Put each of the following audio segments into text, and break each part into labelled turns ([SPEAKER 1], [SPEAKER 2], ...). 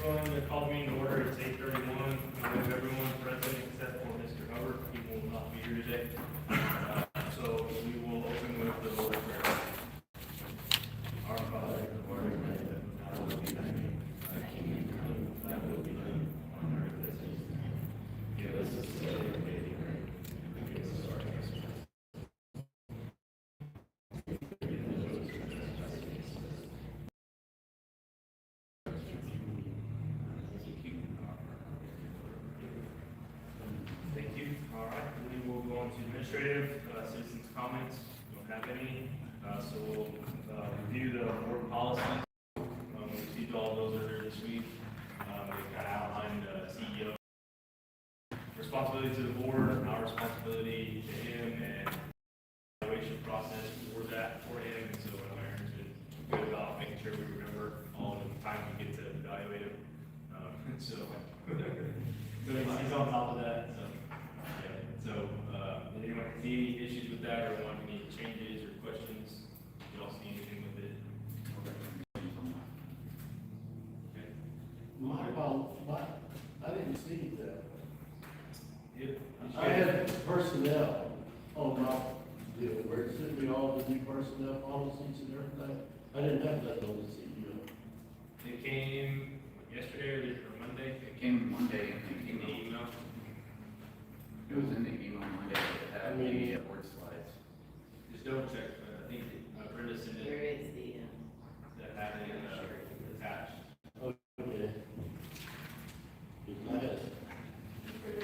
[SPEAKER 1] Everyone, call the meeting to order. It's 8:31. I have everyone present except for Mr. Hubbard. He will not be here today. So we will open with the Lord's Prayer. Our Father, who art in heaven, hallowed be thy name. Thy kingdom come, thy will be done on earth as it is in heaven. Give us this day our daily bread, and forgive us our trespasses. Thank you. All right, we will go on to administrative citizens' comments. We don't have any, so we'll review the board policies. We received all of those earlier this week. We've got outlined CEO responsibility to the board, our responsibility to him, and evaluation process for that for him. And so Aaron's been good about making sure we remember all the time we get to evaluate him. So he's on top of that. So anyone see any issues with that or want any changes or questions? You all see anything with it? Okay.
[SPEAKER 2] I didn't see that.
[SPEAKER 1] Yeah.
[SPEAKER 2] I had personnel on my deal, where it said we all the new personnel policies and everything. I didn't have that on the CEO.
[SPEAKER 1] It came yesterday or Monday.
[SPEAKER 3] It came Monday, I think,
[SPEAKER 1] In the email.
[SPEAKER 3] It was in the email Monday, that had the board slides.
[SPEAKER 1] Just double check, but I think Brenda sent
[SPEAKER 4] Here
[SPEAKER 1] it
[SPEAKER 4] is the,
[SPEAKER 1] that had it attached.
[SPEAKER 2] Okay. I had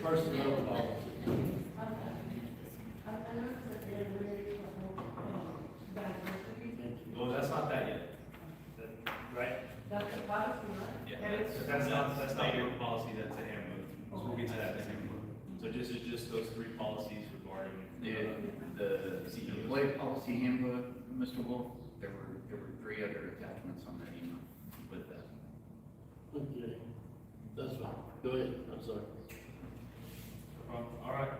[SPEAKER 2] personnel policy.
[SPEAKER 1] Well, that's not that yet. Right?
[SPEAKER 4] That's the policy, right?
[SPEAKER 1] Yeah, that's not your policy, that's a handbook. So we'll get to that in a second. So it's just those three policies regarding
[SPEAKER 3] The employee policy handbook, Mr. Wolf, there were three other attachments on that email with that.
[SPEAKER 2] Okay. That's fine. Go ahead. I'm sorry.
[SPEAKER 1] All right,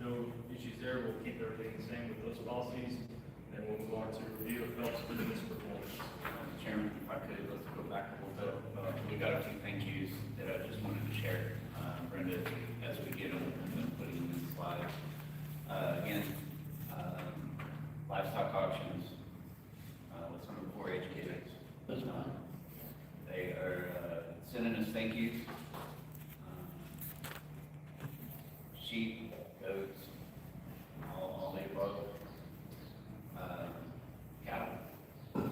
[SPEAKER 1] no issues there, we'll keep everything the same with those policies, then we'll move on to review of Phelps business performance.
[SPEAKER 3] Chairman, if I could, let's go back a little bit. We got a few thank yous that I just wanted to share, Brenda, as we get them and putting them in the slides. Again, livestock auctions with some of the 4-H kids.
[SPEAKER 2] That's fine.
[SPEAKER 3] They are sending us thank yous. Sheep, goats, all the above, cattle. And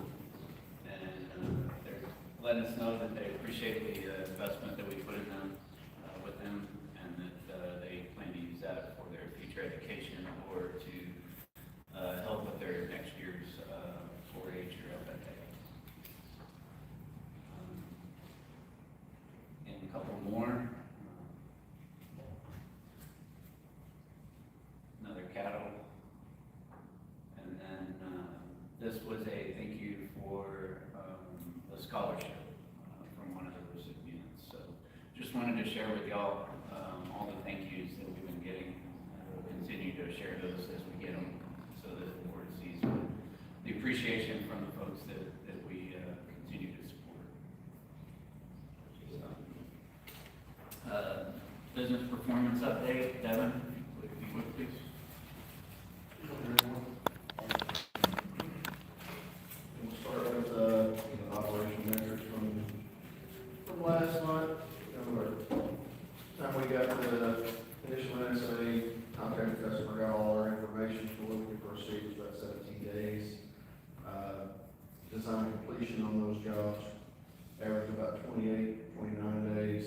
[SPEAKER 3] they're letting us know that they appreciate the investment that we put in them, with them, and that they plan to use that for their future education or to help with their next year's 4-H or FFA. And a couple more. Another cattle. And then this was a thank you for a scholarship from one of the recipients. So just wanted to share with y'all all the thank yous that we've been getting. We'll continue to share those as we get them so that the board sees the appreciation from the folks that we continue to support. So, business performance update, Devin, if you would please.
[SPEAKER 5] We'll start with operation measures from last month. Time we got the initial NSA, contracted customer got all our information, so we proceed was about 17 days. Design completion on those jobs averaged about 28, 29 days.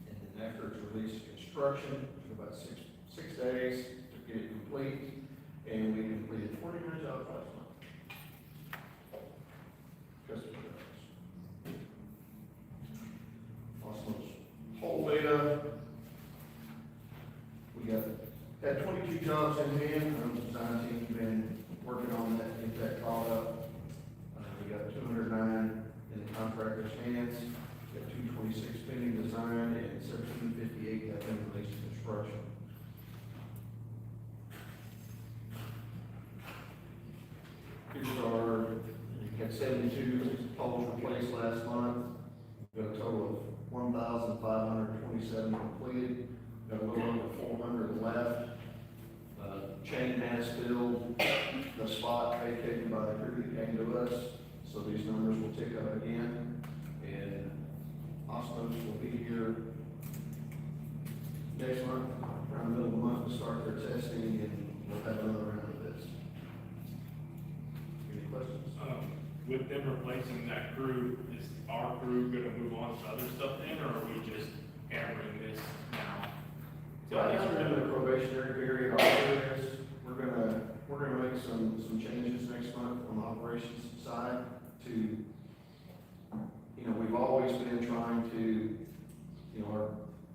[SPEAKER 5] And then after it's released to construction, it took about six days to get it complete. And we completed 49 jobs last month. Customer jobs. Awesome. Whole data. We had 22 jobs in hand. Our design team's been working on that, get that caught up. We got 209 in the contractor's hands. We got 226 pending design and 758 have been released to construction. Here's our, we had 72 poles replaced last month. has filled the spot vacated by the crew that came to us, so these numbers will tick up again. And Osmos will be here next month, around the middle of the month, to start their testing, and we'll have another round of this. Any questions?
[SPEAKER 1] With them replacing that crew, is our crew gonna move on to other stuff then, or are we just hammering this now?
[SPEAKER 5] Right now, they're in the probationary period, our areas, we're gonna make some changes next month on the operations side to, we've always been trying to,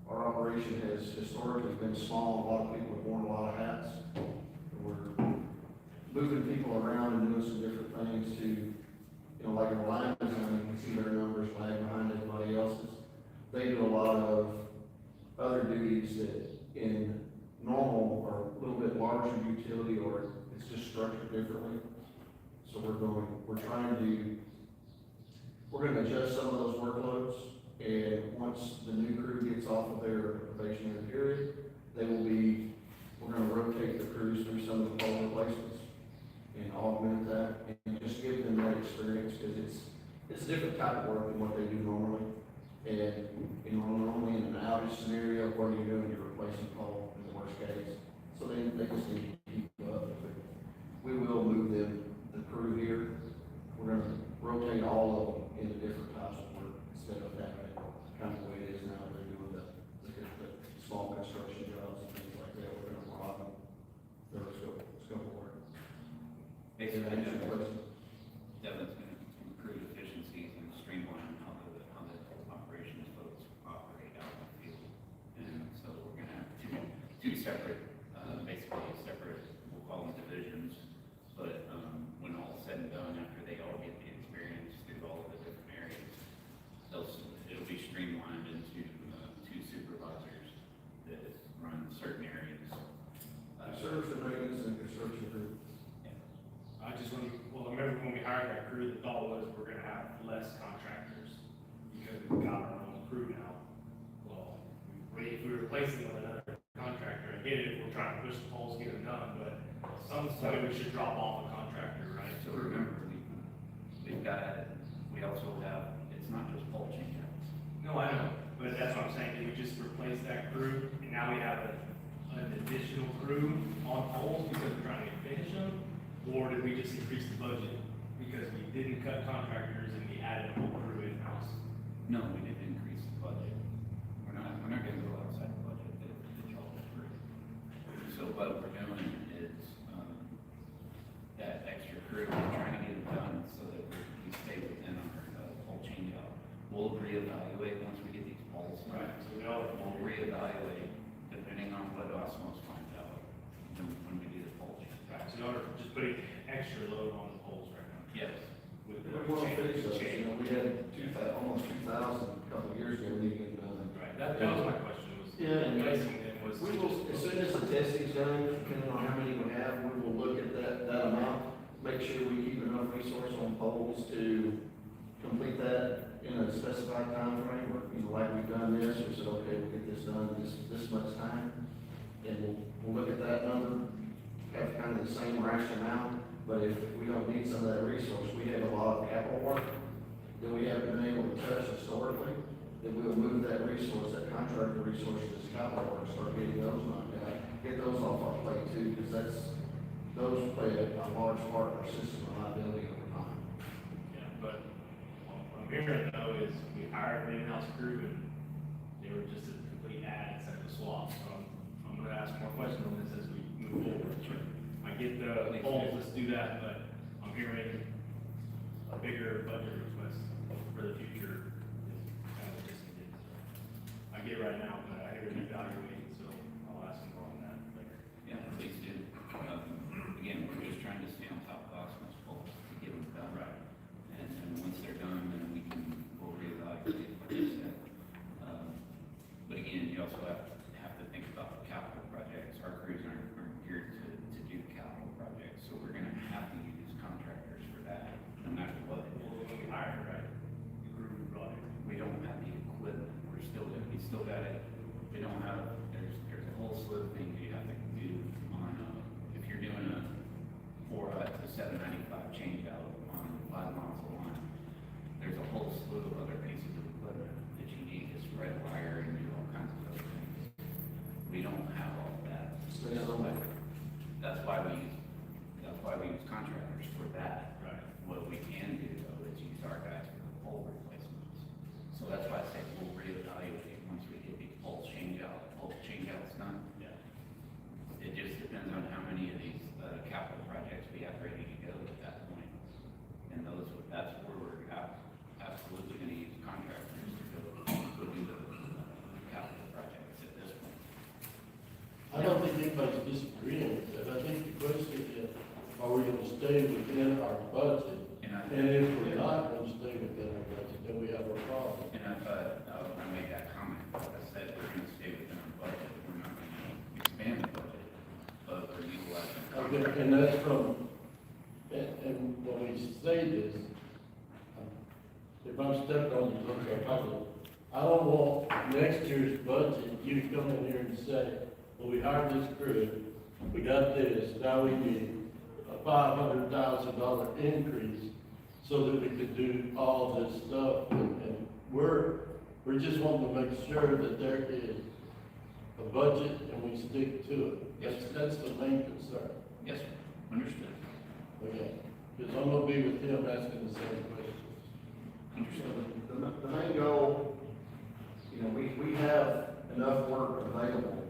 [SPEAKER 5] our operation has historically been small, a lot of people have worn a lot of hats. We're moving people around and doing some different things to, like our linemen, you can see their numbers lag behind everybody else's. They do a lot of other duties that in normal or a little bit larger utility, or it's just structured differently. So we're gonna adjust some of those workloads, and once the new crew gets off of their probationary period, we're gonna rotate the crews through some of the pole replacements and augment that, and just give them that experience, because it's a different type of work than what they do normally. And, normally in an outage scenario, what are you doing? You're replacing pole in the worst case. So they just need to keep up. But we will move the crew here. We're gonna rotate all of them into different types of work instead of having it kind of the way it is now. They're doing the small construction jobs and things like that. We're gonna broaden their scope of work.
[SPEAKER 3] Basically,
[SPEAKER 5] Any questions?
[SPEAKER 3] Devin's going to improve efficiencies and streamline how the operations folks operate out in the field. And so we're going to have two separate, basically separate, we'll call them divisions. But when all is said and done, after they all get the experience through all of the different areas, it'll be streamlined into two supervisors that run certain areas.
[SPEAKER 5] Service and maintenance and construction group.
[SPEAKER 1] I just remember when we hired that crew, the thought was we're gonna have less contractors because we've got our own crew now. Well, if we replace them with another contractor, I get it, if we're trying to push the poles, get them done, but some point we should drop off a contractor, right?
[SPEAKER 3] So remember, we also have, it's not just pole changeouts.
[SPEAKER 1] No, I know, but that's what I'm saying, did we just replace that crew, and now we have an additional crew on poles because we're trying to finish them? Or did we just increase the budget because we didn't cut contractors and we added a whole crew in-house?
[SPEAKER 3] No, we didn't increase the budget. We're not gonna go outside the budget that y'all approved. So what we're doing is, that extra crew, we're trying to get it done so that we stay within our whole change out. We'll reevaluate once we get these poles.
[SPEAKER 1] Right, so we all,
[SPEAKER 3] We'll reevaluate depending on what Osmos finds out when we do the pole change.
[SPEAKER 1] right, so y'all are just putting extra load on the poles right now.
[SPEAKER 3] Yes.
[SPEAKER 1] With
[SPEAKER 5] We
[SPEAKER 1] the
[SPEAKER 5] want to fix those,
[SPEAKER 1] change.
[SPEAKER 5] we had almost 2,000 a couple of years ago, we didn't get done.
[SPEAKER 1] Right, that was my question, was
[SPEAKER 5] Yeah.
[SPEAKER 1] replacing them was.
[SPEAKER 5] We will, as soon as the testing's done, depending on how many we have, we will look at that amount, make sure we keep enough resource on poles to complete that in a specified time frame. Or, like we've done this, we said, okay, we'll get this done this much time, and we'll look at that number, have kind of the same rationale. But if we don't need some of that resource, we have a lot of capital work that we haven't been able to touch historically, then we'll move that resource, that contractor resource, to this capital work, start getting those knocked out, get those off our plate too, because those play a large part of our system reliability over time.
[SPEAKER 1] Yeah, but what I'm hearing though is we hired an in-house crew and they were just a complete ad instead of a swap. So I'm gonna ask more questions on this as we move forward. I get the polls, let's do that, but I'm hearing a bigger budget request for the future is kind of just needed. I get it right now, but I hear you evaluating, so I'll ask more on that later.
[SPEAKER 3] Yeah, please do. Again, we're just trying to stay on top of Osmos polls to get them done.
[SPEAKER 1] Right.
[SPEAKER 3] And once they're done, then we'll reevaluate, like you said. But again, you also have to think about capital projects. Our crews aren't geared to do capital projects, so we're gonna have to use contractors for that, no matter what.
[SPEAKER 1] Well, when we hired, right, the crew we brought in.
[SPEAKER 3] We don't have the equipment, we still got it, we don't have that's why we use contractors for that.
[SPEAKER 1] Right.
[SPEAKER 3] What we can do though is use our guys for the pole replacements. So that's why I say we'll reevaluate once we get these pole changeouts done.
[SPEAKER 1] Yeah.
[SPEAKER 3] It just depends on how many of these, capital projects we have ready to go at that point. And that's where we're absolutely gonna use contractors to go do the, capital projects at this point.
[SPEAKER 2] I don't think anybody's disagreeing with that. I think the question is, are we gonna stay within our budget?
[SPEAKER 3] And I,
[SPEAKER 2] And if we're not gonna stay within our budget, then we have a problem.
[SPEAKER 3] and I thought, I made that comment, I said we're gonna stay within our budget, we're not gonna expand the budget, but we're utilizing.
[SPEAKER 2] Okay, and that's from, and when we say this, if I'm stepping on the toes, I don't want next year's budget, you to come in here and say, well, we hired this crew, we got this, now we need a $500,000 increase so that we could do all this stuff. And we're just wanting to make sure that there is a budget and we stick to it.
[SPEAKER 3] Yes,
[SPEAKER 2] That's the main concern.
[SPEAKER 3] Yes, sir, understood,
[SPEAKER 2] Okay, because I'm gonna be with him asking the same questions.
[SPEAKER 3] understood.
[SPEAKER 5] The main goal, you know, we have enough work available,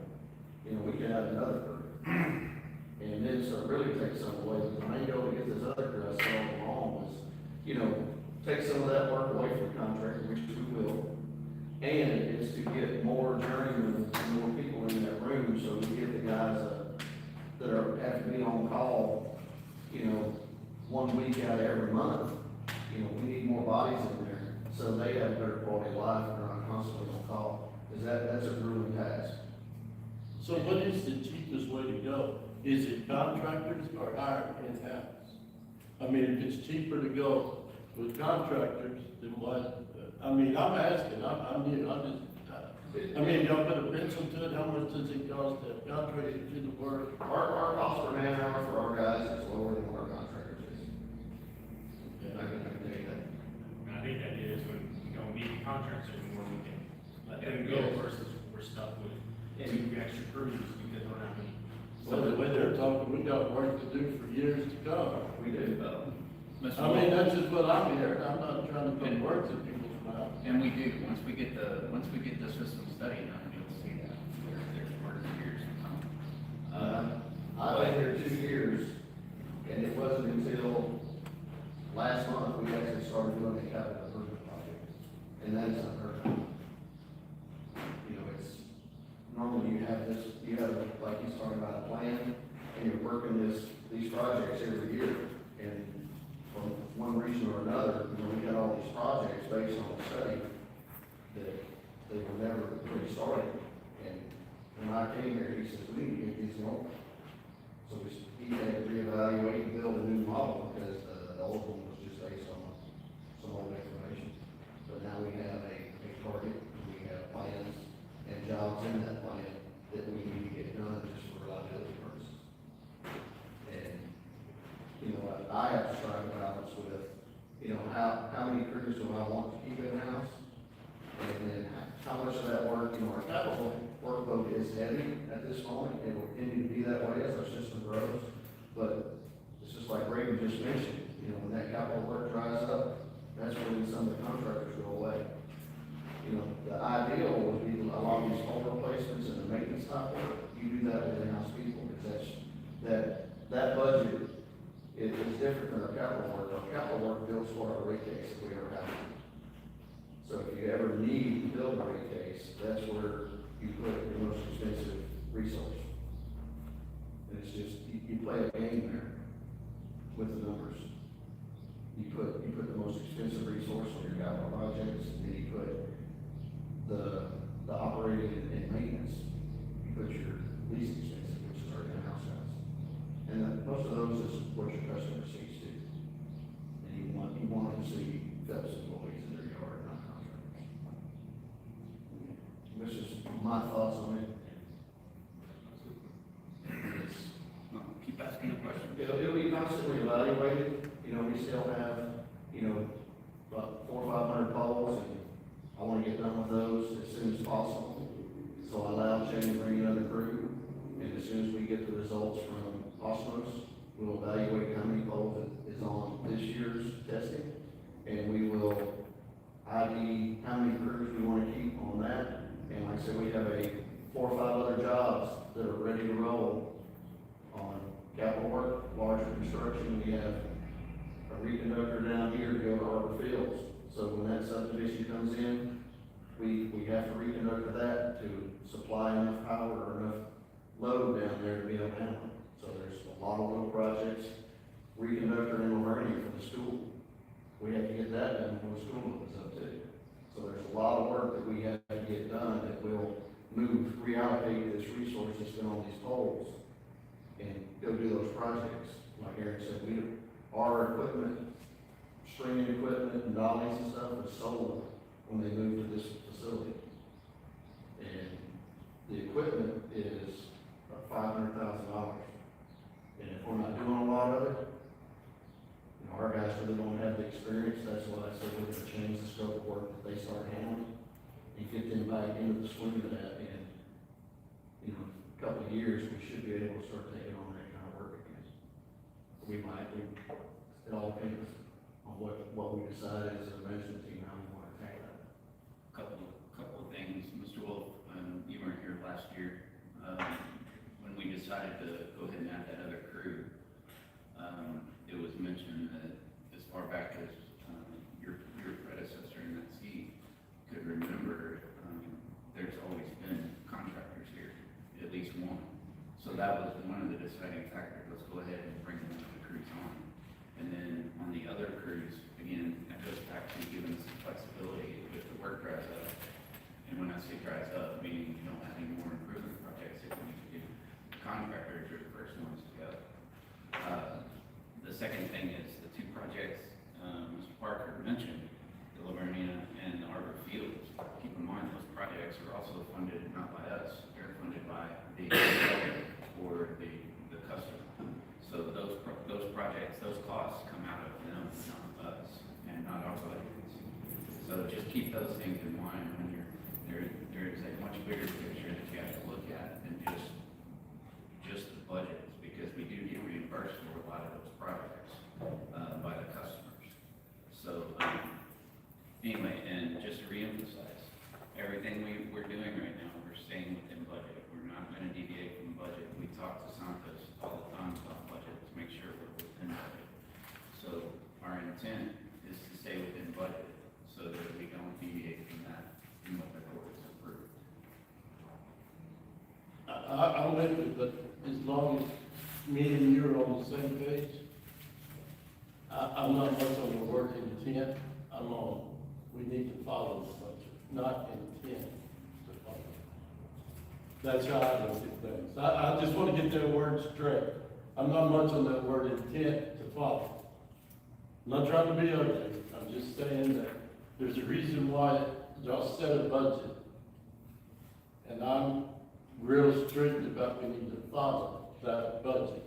[SPEAKER 5] you know, we can add another crew. And then, so it really takes some away, but the main goal to get this other crew, I said all along, was, you know, take some of that work away from the contractor, which we will. And it's to get more journeymen, and more people in that room, so we get the guys, that have to be on call, you know, 1 week out of every month. You know, we need more bodies in there, so they have better quality of life, and they're not constantly on call, because that's a grueling task.
[SPEAKER 2] So what is the cheapest way to go? Is it contractors or hire in-house? I mean, if it's cheaper to go with contractors, then what? I mean, I'm asking, I'm new, I mean, y'all put a pencil to it, how much does it cost to have contractors do the work?
[SPEAKER 5] Our cost per man hour for our guys is lower than what our contractors is. I can tell you that.
[SPEAKER 1] And I think that is when, you know, meet contractors more, we can let them go versus we're stuck with two extra crews because we're not gonna.
[SPEAKER 2] Well, the way they're talking, we got work to do for years to come.
[SPEAKER 3] We do,
[SPEAKER 2] I mean, that's just what I'm hearing, I'm not trying to put words in people's mouths.
[SPEAKER 3] and we do, once we get the system study done, you'll see that, there's work years to come.
[SPEAKER 5] I've been here 2 years, and it wasn't until last month we actually started doing the capital improvement project, and that is unheard of. You know, it's, normally you have, like he's talking about, a plan, and you're working these projects every year, and for one reason or another, you know, we got all these projects based on the study that they were never really started, and when I came here, he says, we need to get these going. So he had to reevaluate and build a new model, because the old one was just based on some old information. But now we have a target, we have plans and jobs in that plan that we need to get done just for reliability purposes. And, you know, I have to strike a balance with, you know, how many crews do I want to keep in-house? And then how much of that work, you know, our capital workload is heavy at this moment, and will continue to be that way as our system grows. But it's just like Reagan just mentioned, you know, when that capital work dries up, that's when some of the contractors go away. You know, the ideal would be a lot of these home replacements and the maintenance type work, you do that with in-house people, because that budget is different than our capital work. Our capital work builds for our rate case if we ever have it. So if you ever need to build a rate case, that's where you put your most expensive resource. And it's just, you play a game there with the numbers. You put the most expensive resource on your capital projects, and then you put the operating and maintenance. You put your least expensive, which is our in-house guys. And then most of those is what your customer sees too. And you want them to see Phelps employees in their yard, not contractors. This is my thoughts on it.
[SPEAKER 3] Keep asking the question.
[SPEAKER 5] It'll be constantly evaluated, you know, we still have, you know, about 400 or 500 polls, and I wanna get done with those as soon as possible. So I allowed Shane to bring another crew, and as soon as we get the results from Osmos. We'll evaluate how many poles it is on this year's testing, and we will ID how many crews we want to keep on that. And like I said, we have 4 or 5 other jobs that are ready to roll on capital work, larger construction. We have a reconductor down here to go to Arbor Fields. So when that subdivision comes in, we have to reconductor that to supply enough power or enough load down there to be able to handle it. So there's a lot of little projects. Reconductor in Laverne for the school. We have to get that done before the school opens up too. So there's a lot of work that we have to get done that will reallocate this resource that's been on these poles and go do those projects. Like Eric said, our equipment, stringing equipment and dollies and stuff is sold when they move to this facility. And the equipment is about $500,000. And if we're not doing a lot of it, our guys really don't have the experience. That's why I said we're gonna change the scope of work that they start handling and get them back into the swing of that. And, a couple of years, we should be able to start taking on that kind of work again. It all depends on what we decide as a management team, how we want to attack that.
[SPEAKER 3] Couple of things, Mr. Wolf, you weren't here last year, when we decided to go ahead and add that other crew. It was mentioned that as far back as, your predecessor in that seat could remember, there's always been contractors here, at least one. So that was one of the deciding factors, let's go ahead and bring one of the crews on. And then on the other crews, again, that goes back to giving us some flexibility if the work dries up. And when I say dries up, meaning you don't have any more improvement projects that we need to do. Contractors are the first ones to go. The second thing is the 2 projects, Mr. Parker mentioned, the Livernia and the Arbor Fields. Keep in mind, those projects are also funded not by us, they're funded by the or the customer. So those projects, those costs come out of them, not us, and not our budgets. So just keep those things in mind when there is a much bigger picture that you have to look at than just the budgets, because we do get reimbursed for a lot of those projects by the customers. So anyway, and just to reemphasize, everything we're doing right now, we're staying within budget. We're not going to deviate from budget. We talk to Santos all the time about budget to make sure we're within budget. So our intent is to stay within budget so that we don't deviate from that in what the board has approved.
[SPEAKER 2] I'll make it, but as long as me and you are on the same page, I'm not much on the word intent. I'm on, we need to follow the budget, not intent to follow. That's how I look at things. I just want to get that word straight. I'm not much on that word intent to follow. I'm not trying to be ugly. I'm just saying that there's a reason why y'all set a budget. And I'm real strict about we need to follow that budget.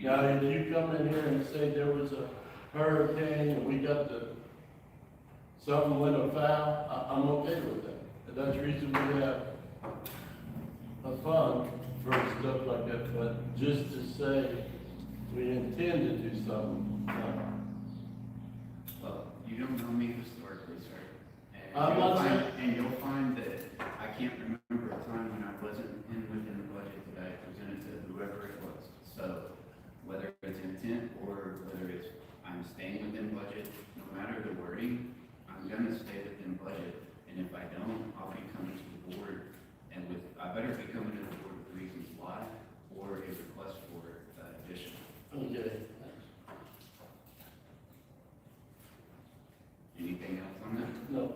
[SPEAKER 2] Now, if you come in here and say there was a hurricane and we got something went afoul, I'm okay with that. And that's the reason we have a fund for stuff like that, but just to say we intend to do something, no.
[SPEAKER 3] Well, you don't know me historically, sir. And you'll find that I can't remember a time when I wasn't within the budget that I presented to whoever it was. So whether it's intent or whether it's I'm staying within budget, no matter the wording, I'm gonna stay within budget. And if I don't, I'll be coming to the board I better be coming to the board with reasons why or a request for addition.
[SPEAKER 2] Okay.
[SPEAKER 3] Anything else on that?
[SPEAKER 2] No.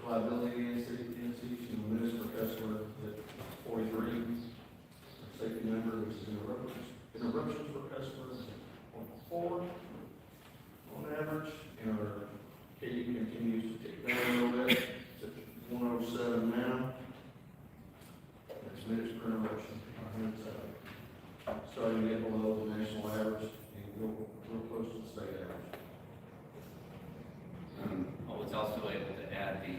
[SPEAKER 5] Liability and city municipal customer at 43, safety member, which is interruptions for customers on 4 on average, and our KD continues to tick down a little bit, it's at 107 now. That's minutes per interruption, 107. Starting to get below the national average and real close to the state average.
[SPEAKER 3] I was also able to add the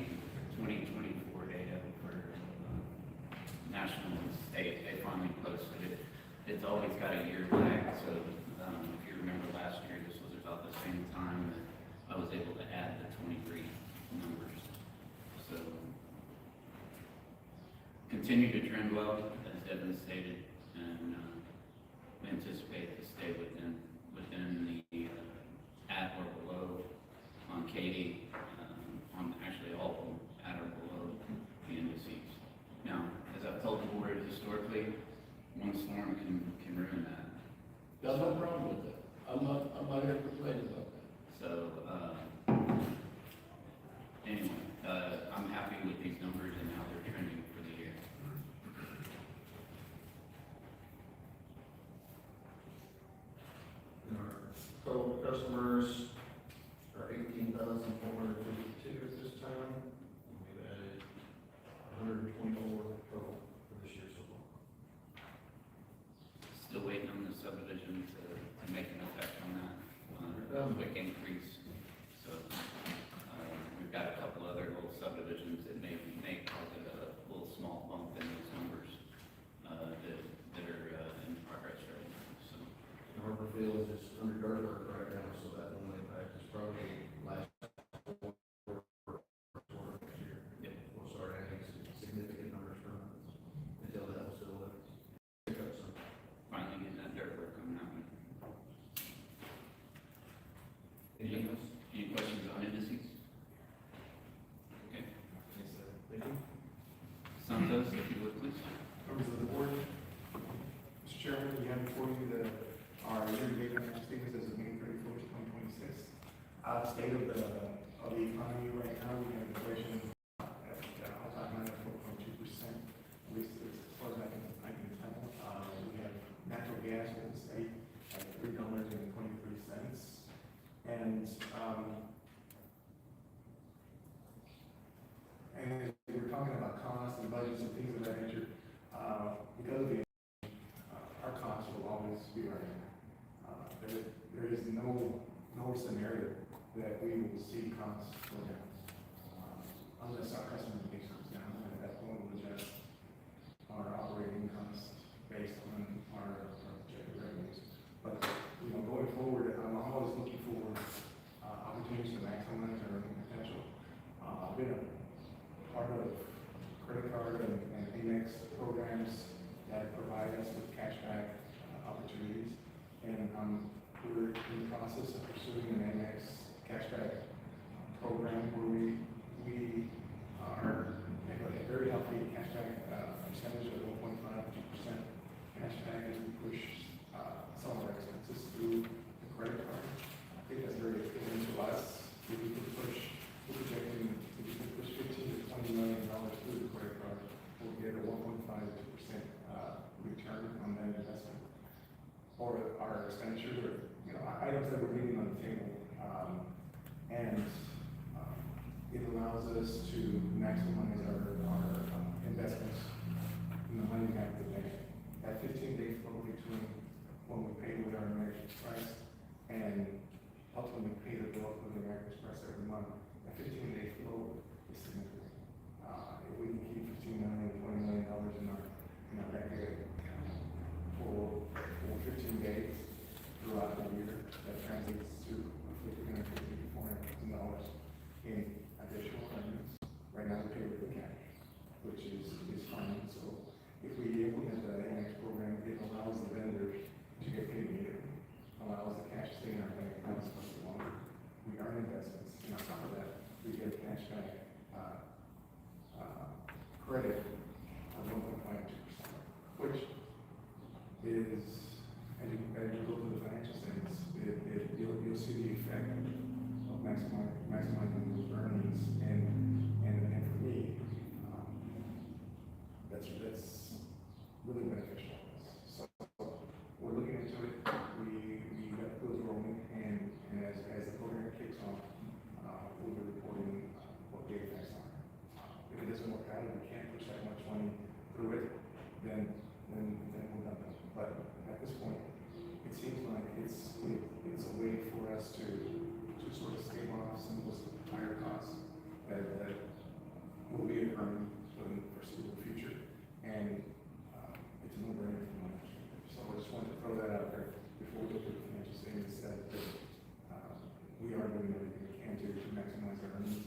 [SPEAKER 3] 2024 data for national and state. They finally posted it's always got a year lag, so, if you remember last year, this was about the same time that I was able to add the 23 numbers. So, continue to trend well, as Devin stated, and, we anticipate to stay within the, at or below on Katy, on actually all of them, at or below the indices. Now, as I've told the board historically, one storm can ruin that.
[SPEAKER 2] Got no problem with that. I'm not gonna complain about that.
[SPEAKER 3] So, anyway, I'm happy with these numbers and how they're trending for the year.
[SPEAKER 5] And our total customers are 18,452 at this time. And we've added 124 total for this year so far.
[SPEAKER 3] Still waiting on the subdivision to make an effect on that, quick increase. So, we've got a couple other little subdivisions that may cause it a little small bump in those numbers, that are, in progress right now, so.
[SPEAKER 5] Harborville is under guard work right now, so that will impact us probably last quarter next year.
[SPEAKER 3] Yep.
[SPEAKER 5] We'll start adding significant numbers from us until that will pick up some.
[SPEAKER 3] Finally getting that dirt work on that one.
[SPEAKER 5] Anything else?
[SPEAKER 3] Any questions on indices? Okay.
[SPEAKER 5] Yes, sir. Thank you.
[SPEAKER 3] Santos, if you would, please.
[SPEAKER 4] Members of the board, Mr. Chairman, we have before you our year-to-date financial statements as of May 31st, 2026. State of the economy right now, we have inflation at all-time high of 4.2%, at least as far as I can tell. We have natural gas in the state at $3.23. And we're talking about costs and budgets and things of that nature. Because of the our costs will always be rising. There is no scenario that we will see costs go down unless our customer base comes down, and at that point we'll adjust our operating costs based on our projected revenues. But going forward, I'm always looking for opportunities to maximize our earning potential. I've been a part of credit card and Amex programs that provide us with cashback opportunities, and we're in the process of pursuing an Amex cashback program where we are at a very healthy cashback percentage of 1.5% cashback as we push some of our expenses through the credit card. I think that's very appealing to us. If we could push, we're projecting if we could push $15 to $20 million through the credit card, we'll get a 1.5% return on that investment. Or our expenditures are, items that we're leaving on the table. And it allows us to maximize our investments in the money we have to pay. That 15-day flow between when we pay with our American Express and ultimately pay the bill with the American Express every month, that 15-day flow is significant. If we can keep $15 million, $20 million in our bank account for 15 days throughout the year, that translates to $350,000 to $400,000 in additional earnings. Right now, we pay with the cash, which is fine. So if we implement the Amex program, it allows the vendors to get paid immediately, allows the cash to stay in our bank accounts much longer. We earn investments, and on top of that, we get cash back credit of 1.52%, which is, as you go through the financial statements, you'll see the effect of maximizing those earnings, and for me, that's really beneficial. So we're looking into it. We got those rolling, and as the program kicks off, we'll be reporting what the effects are. If it doesn't work out and we can't push that much money through it, then we're done. But at this point, it seems like it's a way for us to sort of stave off some of those higher costs that will be occurring for the foreseeable future, and it's a no-brainer for my perspective. So I just earnings,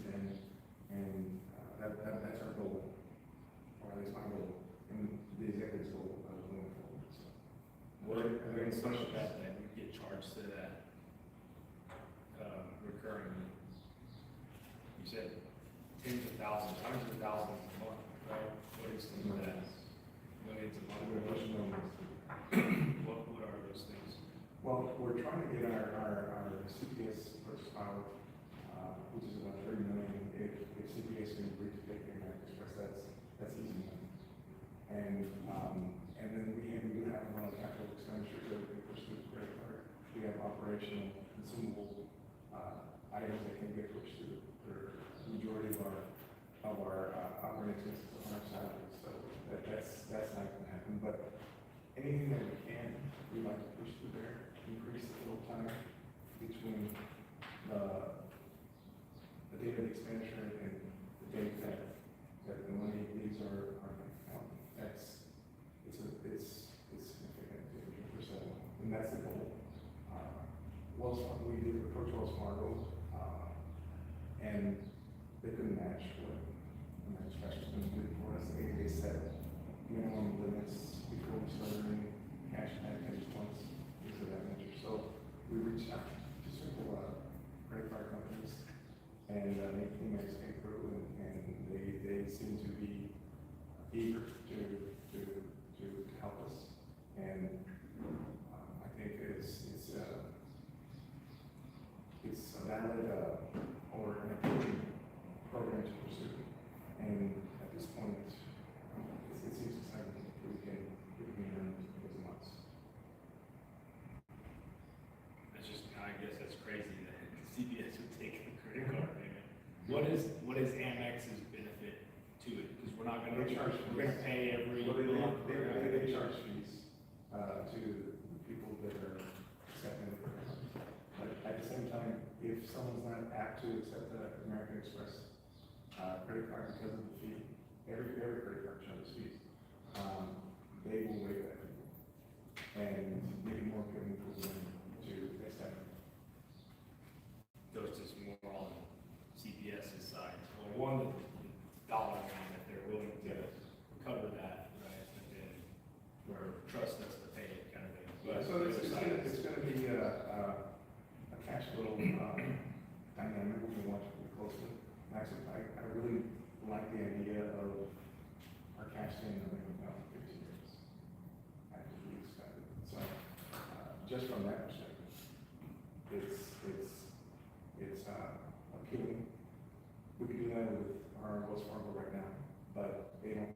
[SPEAKER 4] that's our goal, or at least my goal, and the executive's goal, going forward, so.
[SPEAKER 1] What are in some of that we get charged to that, recurring? You said tens of thousands, hundreds of thousands a month, right? What is some of that? Millions of months. What are those things?
[SPEAKER 4] Well, we're trying to get our CPS first file, which is about 30 million. If CPS can agree to take the American Express, that's easy money. And then we do have one capital expenditures that we can push through the credit card. We have operational consumable items that can get pushed through the majority of our operating expenses on our salaries. So that's not going to happen. But anything that we can, we like to push through there, increase the flow time between the date of expenditure and the date that the money leaves our account. It's significant, 50%, and that's the goal. Wells Fargo, we did approach Wells Fargo, and they couldn't match what the manufacturer's going to do for us. They set minimum limits before we started earning cash back at points, things of that nature. So we reached out to several credit card companies, and they came through, and they seem to be eager to help us. And I think it's a valid or an appealing program to pursue. And at this point, it seems exciting that we can earn those months.
[SPEAKER 1] That's just, I guess that's crazy that CPS would take a credit card payment. What is Amex's benefit to it? Because we're not gonna,
[SPEAKER 4] They charge fees.
[SPEAKER 1] we're gonna pay every
[SPEAKER 4] Well,
[SPEAKER 1] month.
[SPEAKER 4] they charge fees to the people that are accepting the program. But at the same time, if someone's not apt to accept the American Express credit card because of the fee, every credit card charges fees. They will waive that fee and make it more appealing for them to accept it.
[SPEAKER 1] Those just more on CPS's side, or one, the dollar amount that they're willing to cover that, right? And then, or trust us to pay it kind of thing. But
[SPEAKER 4] So
[SPEAKER 1] the
[SPEAKER 4] it's
[SPEAKER 1] other side is-
[SPEAKER 4] gonna be a cash flow dynamic we can watch pretty closely. Actually, I really like the idea of our cash staying in the account for 15 years. I have to be excited. So, just from that perspective, it's appealing. We could do that with our Wells Fargo right now, but we don't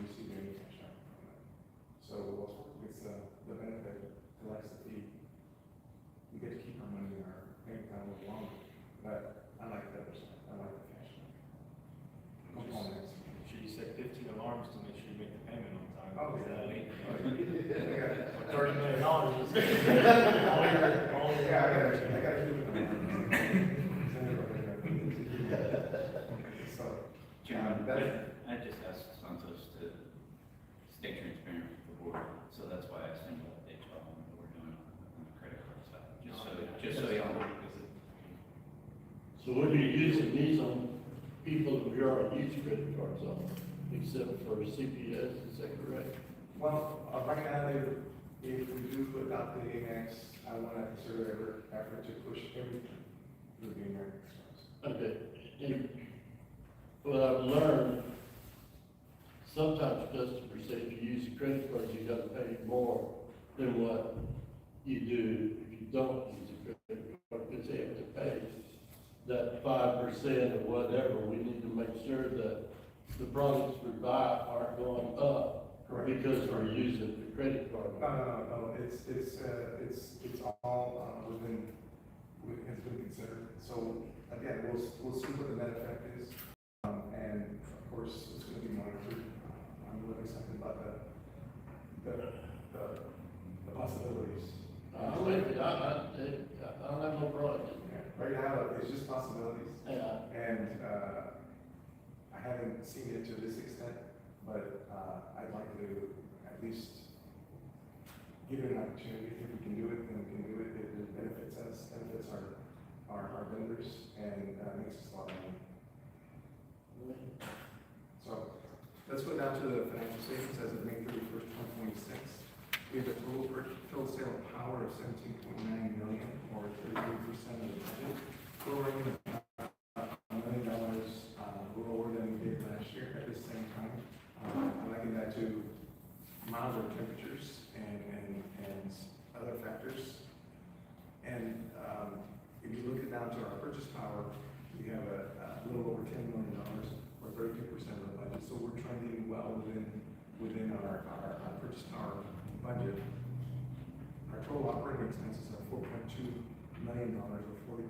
[SPEAKER 4] receive any cash out from that. So Wells Fargo gets the benefit, collects the fee. We get to keep our money in our bank account a little longer, but I like the other side. I like the cash components.
[SPEAKER 1] Make sure you set 15 alarms to make sure you make the payment on time.
[SPEAKER 4] Oh,
[SPEAKER 1] Is that
[SPEAKER 4] yeah.
[SPEAKER 1] late?
[SPEAKER 4] Yeah,
[SPEAKER 1] $30 million.
[SPEAKER 4] I gotta keep it. So,
[SPEAKER 3] Chairman,
[SPEAKER 4] that-
[SPEAKER 3] I just asked Santos to stay transparent with the board, so that's why I asked him about the HR and what we're doing on the credit card side, just so y'all know.
[SPEAKER 2] So what are you using these on people that we already use credit cards on, except for CPS, is that correct?
[SPEAKER 4] well, right now, if we do adopt the Amex, I want to consider every effort to push everything through the American Express.
[SPEAKER 2] Okay, and what I've learned, sometimes customers say if you use a credit card, you gotta pay more than what you do if you don't use a credit card, because they have to pay that 5% or whatever. We need to make sure that the products we buy aren't going up
[SPEAKER 4] Correct.
[SPEAKER 2] because we're using the credit card.
[SPEAKER 4] No, it's all has been considered. So again, we'll see what the net effect is. And of course, it's gonna be monitored. I'm really excited about the possibilities.
[SPEAKER 2] I'm with you. I don't have no problem.
[SPEAKER 4] Right now, it's just possibilities.
[SPEAKER 2] Yeah.
[SPEAKER 4] And, I haven't seen it to this extent, but, I'd like to at least give it an opportunity. If we can do it, then we can do it. It benefits us, benefits our vendors, and, makes us a lot of money. So, let's go down to the financial statements as of May 31st, 2026. We have a total sale of power of 17.9 million, or 33% of the budget. We're running $1 million lower than we did last year at the same time. I liken that to milder temperatures and other factors. And if you look it down to our purchase power, we have a little over $10 million, or 32% of the budget. So we're trending well within our purchase power budget. Our total operating expenses are $4.2 million, or 40%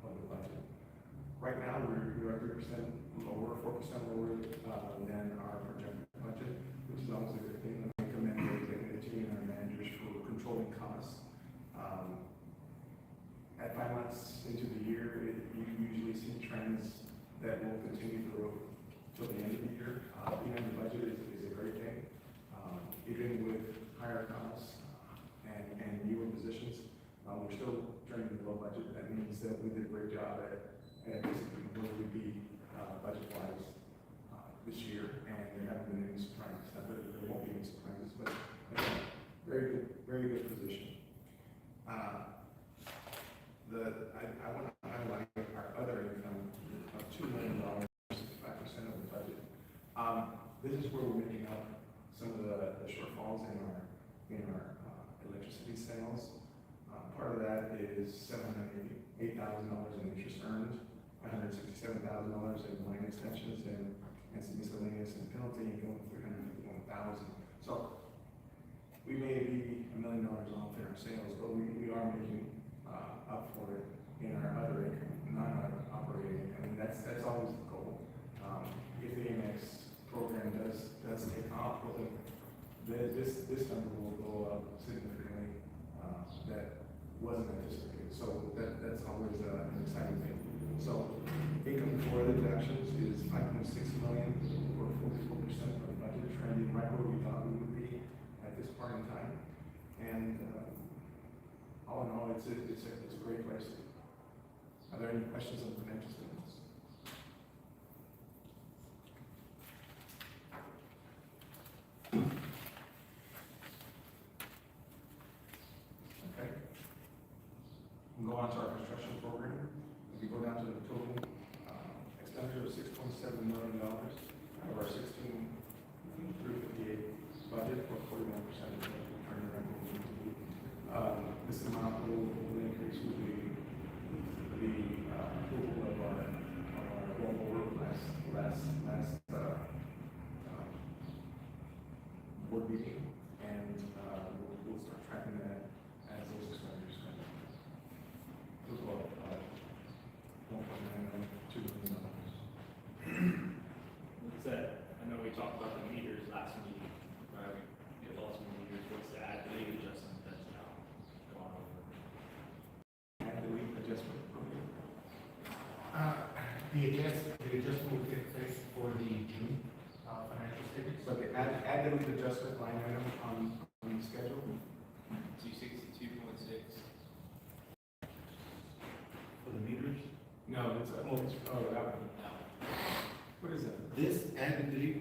[SPEAKER 4] of the budget. Right now, we are 3% lower, 4% lower than our projected budget, which is always a good thing. I commend the executive team and our managers for controlling costs. At 5 months into the year, you usually see trends that will continue till the end of the year. Being under budget is a great thing. Even with higher costs and newer positions, we're still trending below budget. That means that we did a great job at basically where we'd be budget-wise this year, and there haven't been any surprises. Not that there won't be any surprises, but again, very good position. I want to highlight our other income of $2 million, 5% of the budget. This is where we're making up some of the shortfalls in our electricity sales. Part of that is $708,000 in interest earned, $167,000 in line extensions, and some miscellaneous and penalty, and going $351,000. So we may be $1 million off in our sales, but we are making up for it in our other income, non-operating income. I mean, that's always the goal. If the AMX program does take off, well, then this number will go up significantly. That wasn't anticipated, so that's always an exciting thing. So income before the deductions is 5.6 million, or 44% of the budget, trending right where we thought we would be at this point in time. And all in all, it's a great place. Are there any questions on the financial statements? Okay. We'll go on to our construction program. If you go down to the total expenditure of $6.7 million out of our 16,358 budget, or 41% of the budget. This amount will increase with the approval of our rollover last board meeting, and we'll start tracking that as those expenditures come in. Total of $1.9 million, $2 million.
[SPEAKER 1] What's that? I know we talked about the meters last meeting, right? We get lots of meters. What's the ad value adjustment that's now gone over?
[SPEAKER 4] Add the leak adjustment program.
[SPEAKER 6] The adjustment will take place for the June financial statements.
[SPEAKER 4] So the add the leak adjustment line item on the schedule.
[SPEAKER 1] 262.6.
[SPEAKER 6] For the meters.
[SPEAKER 4] No, it's that one. What is that?
[SPEAKER 6] This and the,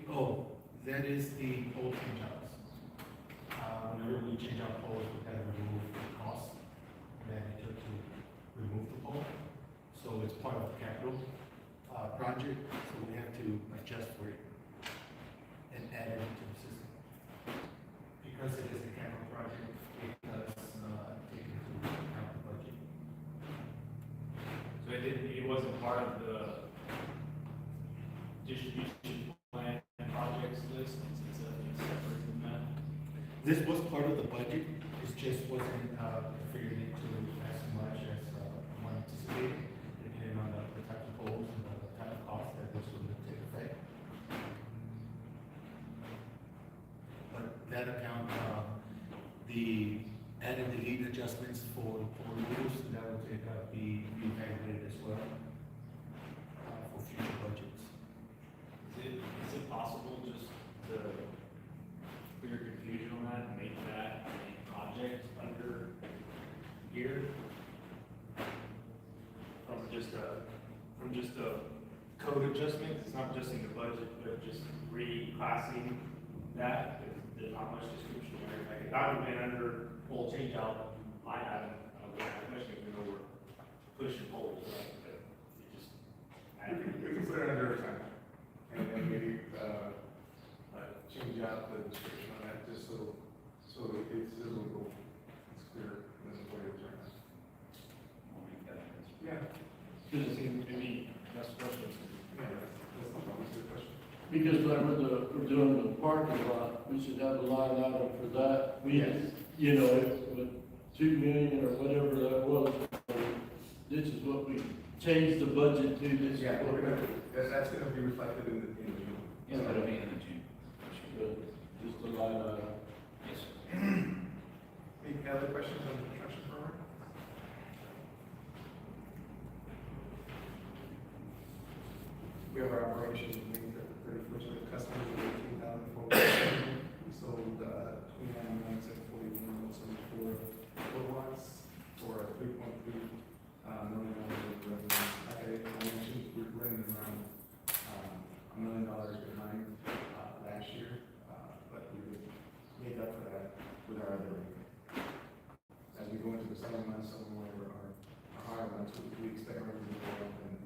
[SPEAKER 6] that is the pole change outs. Whenever we change out poles, we gotta remove the cost that it took to remove the pole. So it's part of the capital project, so we have to adjust for it and add it into the system. Because it is a capital project, it does take into account the budget.
[SPEAKER 1] So it wasn't part of the distribution plan projects list, it's separate from that?
[SPEAKER 6] This was part of the budget, it just wasn't figured into as much as one anticipated, depending on the type of goals and the type of cost that this would take effect. But that account, the add and delete adjustments for rules, that will take be evaluated as well for future budgets.
[SPEAKER 1] Is it possible just to clear confusion on that and make that a project under here? from just a code adjustment, it's not adjusting the budget, but just reclassing that, there's not much description there. Like, if I would have been under pole change out, line item, I would have a question, even though we're pushing poles, right? But it just.
[SPEAKER 4] We can put it under time, and then maybe, change out the description on that, just so it's legal, it's clear, this is what it's right now.
[SPEAKER 3] We'll make that.
[SPEAKER 4] Yeah,
[SPEAKER 1] Because maybe that's the question.
[SPEAKER 4] yeah, that's no problem, that's a good question.
[SPEAKER 2] Because like we're doing the parking lot, we should have a line item for that. We, you know, with 2 million or whatever that was, this is what we changed the budget to, this is
[SPEAKER 4] Yeah,
[SPEAKER 2] what
[SPEAKER 4] we're gonna, that's gonna be reflected in the June.
[SPEAKER 3] Yeah, that'll be in the June.
[SPEAKER 2] just a line item.
[SPEAKER 3] Yes, sir.
[SPEAKER 4] Any other questions on the construction program? We have our operations meeting for the 31st with customers of 18,400. We sold 29,741 kilowatts for $3.3 million of revenue. Like I mentioned, we're running around $1 million behind last year, but we made up for that with our other revenue. As we go into the summer months, some of our higher months, we expect revenue to go up and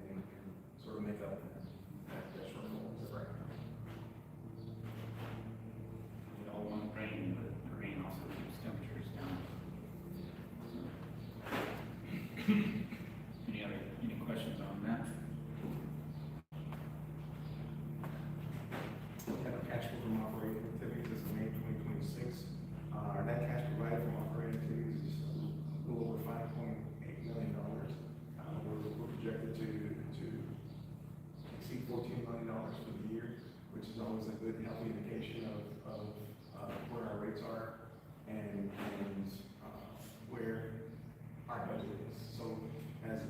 [SPEAKER 4] sort of make up that shortfall as of right now.
[SPEAKER 3] We all want rain, but the rain also keeps temperatures down. Any questions on that?
[SPEAKER 4] We have a cash flow from operating activities as of May 2026. Our net cash provided from operating activities is a little over $5.8 million. We're projected to exceed $14 million for the year, which is always a good, healthy indication of where our rates are and where our budget is. So as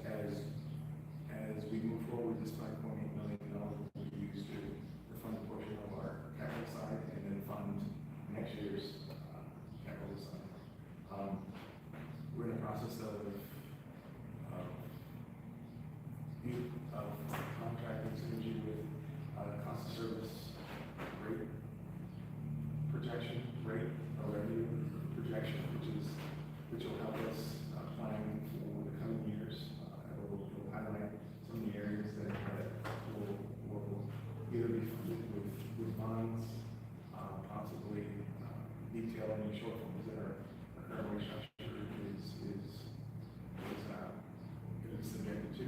[SPEAKER 4] we move forward, this $5.8 million will be used to fund a portion of our capital side and then fund next year's capital side. We're in the process of contracting synergy with cost of service rate projection, rate or revenue projection, which will help us plan for the coming years. It will highlight some of the areas that will either be funded with bonds, possibly detail any shortfalls that our current rate structure is going to be subjected to.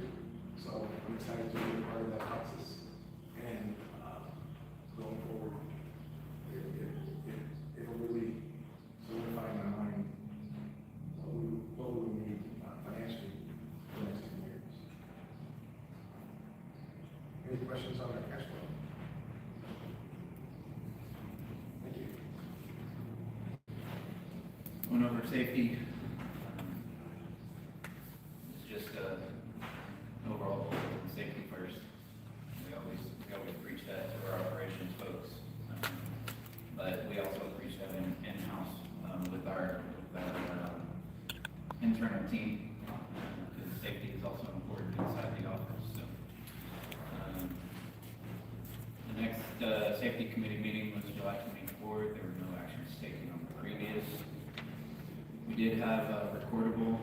[SPEAKER 4] So I'm excited to be a part of that process, and going forward, it'll really solidify in my mind what we need financially for the next 10 years. Any questions on our cash flow? Thank you.
[SPEAKER 3] Going over safety. It's just overall safety first. We always preach that to our operations folks, but we also preach that in-house with our internal team, because safety is also important inside the office. So the next safety committee meeting was July 24th. There were no actions taken on the previous. We did have a recordable.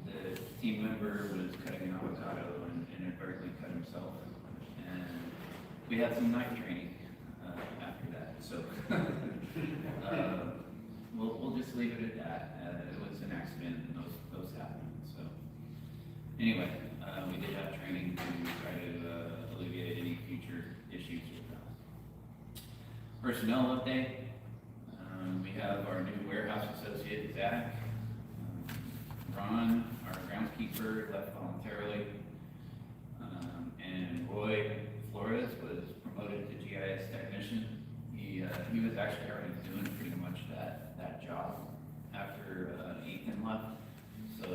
[SPEAKER 3] The team member was cutting an avocado and inadvertently cut himself. And we had some knife training after that. So we'll just leave it at that. It was an accident and those happen. So anyway, we did have training to try to alleviate any future issues with that. Personnel update. We have our new warehouse associate, Zach. Ron, our groundskeeper, left voluntarily. And Roy Flores was promoted to GIS technician. He was actually already doing pretty much that job after Ethan left. So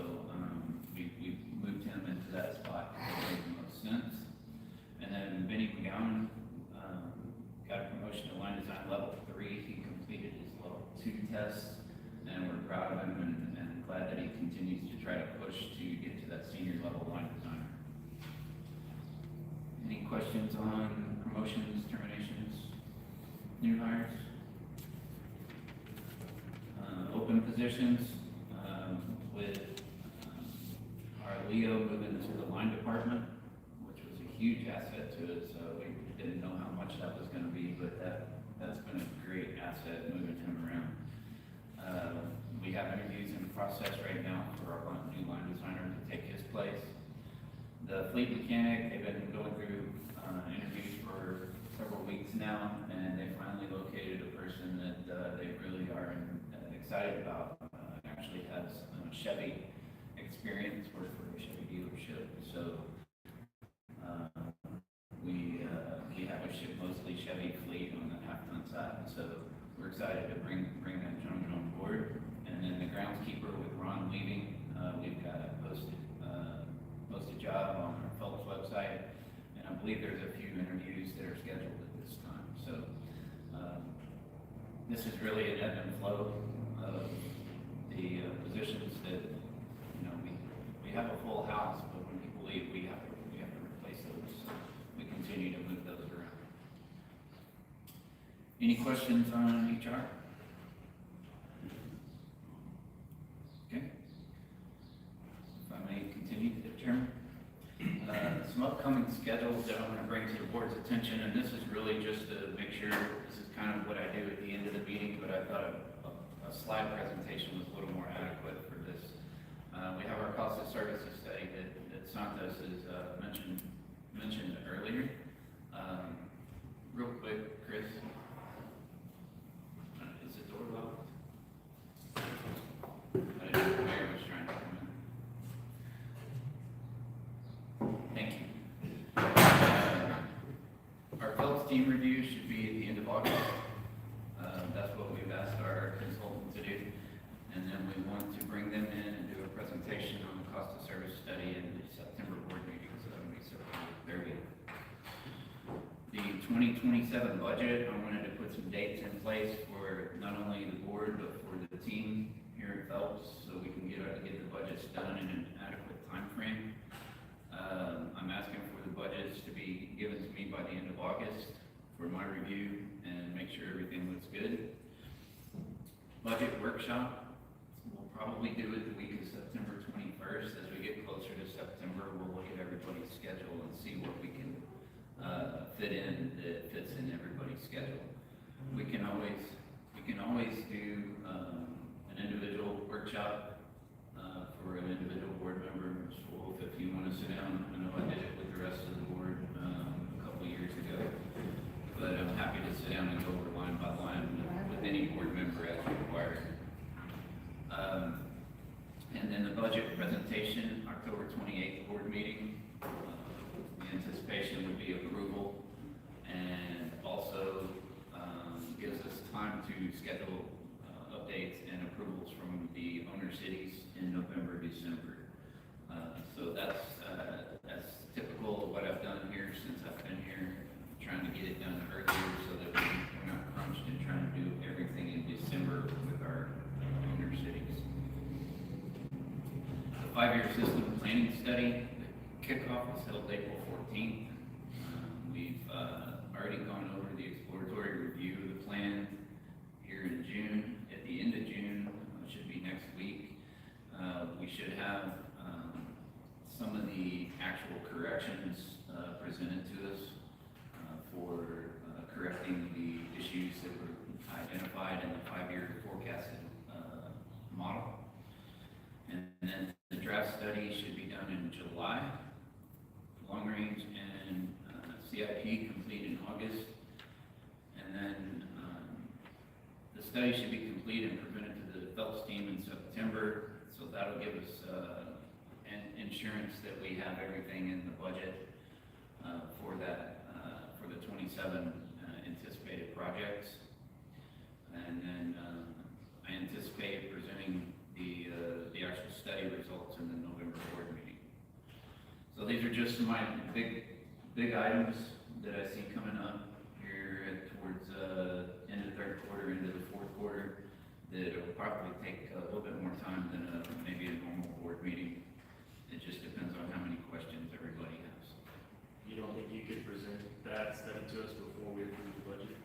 [SPEAKER 3] we moved him into that spot. It made the most sense. And then Benny McGowan got a promotion to line design level 3. He completed his level 2 test, and we're proud of him and glad that he continues to try to push to get to that senior level line designer. questions on promotions, terminations, new hires? Open positions, with our Leo moving to the line department, which was a huge asset to it, so we didn't know how much that was gonna be, but that's been a great asset moving him around. We have interviews in process right now for our new line designer to take his place. The fleet mechanic, they've been going through interviews for several weeks now, and they finally located a person that they really are excited about. Actually has Chevy experience, worked for a Chevy dealership, so we have a mostly Chevy fleet on the half-ton side, so we're excited to bring that gentleman on board. And then the groundskeeper with Ron leaving, we've got a posted job on our Phelps website, and I believe there's a few interviews that are scheduled at this time. So this is really an ebb and flow of the positions that, you know, we have a full house, but when people leave, we have to replace those. So we continue to move those around. Any questions on HR? Okay. If I may continue, Chairman. Some upcoming schedules that I'm going to bring to the board's attention, and this is really just to make sure, this is kind of what I do at the end of the meeting, but I thought a slide presentation was a little more adequate for this. We have our cost of services study that Santos has mentioned earlier. Real quick, Chris, is the door locked? I didn't know the mayor was trying to come in. Thank you. Our Phelps team review should be at the end of August. That's what we've asked our consultant to do. And then we want to bring them in and do a presentation on the cost of service study in the September board meeting, so that'll be September 30th. The 2027 budget, I wanted to put some dates in place for not only the board, but for the team here at Phelps, so we can get the budgets done in an adequate time frame. I'm asking for the budgets to be given to me by the end of August for my review and make sure everything looks good. Budget workshop, we'll probably do it the week of September 21st. As we get closer to September, we'll look at everybody's schedule and see what we can fit in that fits in everybody's schedule. We can always do an individual workshop for an individual board member. So if you want to sit down, I know I did it with the rest of the board a couple of years ago, but I'm happy to sit down and go over line by line with any board member as required. And then the budget presentation, October 28th board meeting. The anticipation would be approval, and also gives us time to schedule updates and approvals from the owner cities in November, December. So that's typical of what I've done here since I've been here, trying to get it done earlier so that we're not crunched and trying to do everything in December with our owner cities. The 5-year system planning study, the kickoff was held April 14th. We've already gone over the exploratory review of the plan here in June. At the end of June, should be next week, we should have some of the actual corrections presented to us for correcting the issues that were identified in the 5-year forecasted model. And then the draft study should be done in July. Long range and CIP complete in August. And then the study should be complete and presented to the Phelps team in September. So that'll give us an insurance that we have everything in the budget for that, for the 27 anticipated projects. And then I anticipate presenting the actual study results in the November board meeting. So these are just my big items that I see coming up here towards end of the third quarter, into the fourth quarter, that will probably take a little bit more time than maybe a normal board meeting. It just depends on how many questions everybody has.
[SPEAKER 1] you don't think you could present that study to us before we approve the budget?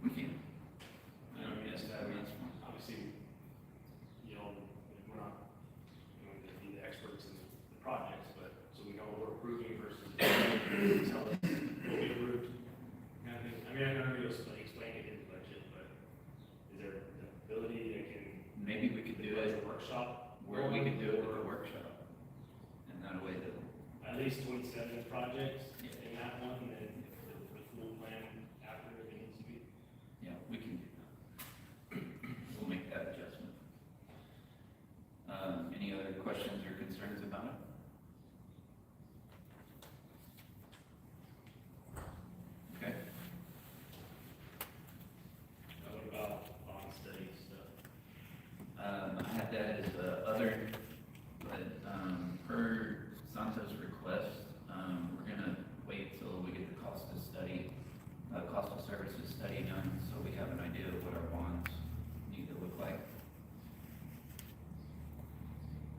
[SPEAKER 3] We can.
[SPEAKER 1] I mean,
[SPEAKER 3] Yes,
[SPEAKER 1] I mean,
[SPEAKER 3] that's fine.
[SPEAKER 1] obviously, you know, we're not going to be the experts in the projects, but, so we know what we're approving versus tell us what we approved. Kind of thing. I mean, I know you'll explain it in the budget, but is there an ability that can?
[SPEAKER 3] Maybe we could do it
[SPEAKER 1] Workshop?
[SPEAKER 3] where we could do it with a workshop. And that way the,
[SPEAKER 1] At least 27 projects
[SPEAKER 3] Yeah.
[SPEAKER 1] in that one, and then the full plan after if it needs to be.
[SPEAKER 3] yeah, we can do that. We'll make that adjustment. Any other questions or concerns about it? Okay.
[SPEAKER 1] What about bond study stuff?
[SPEAKER 3] I had that as other, but, per Santos' request, we're gonna wait till we get the cost of study, cost of services study done, so we have an idea of what our bonds need to look like.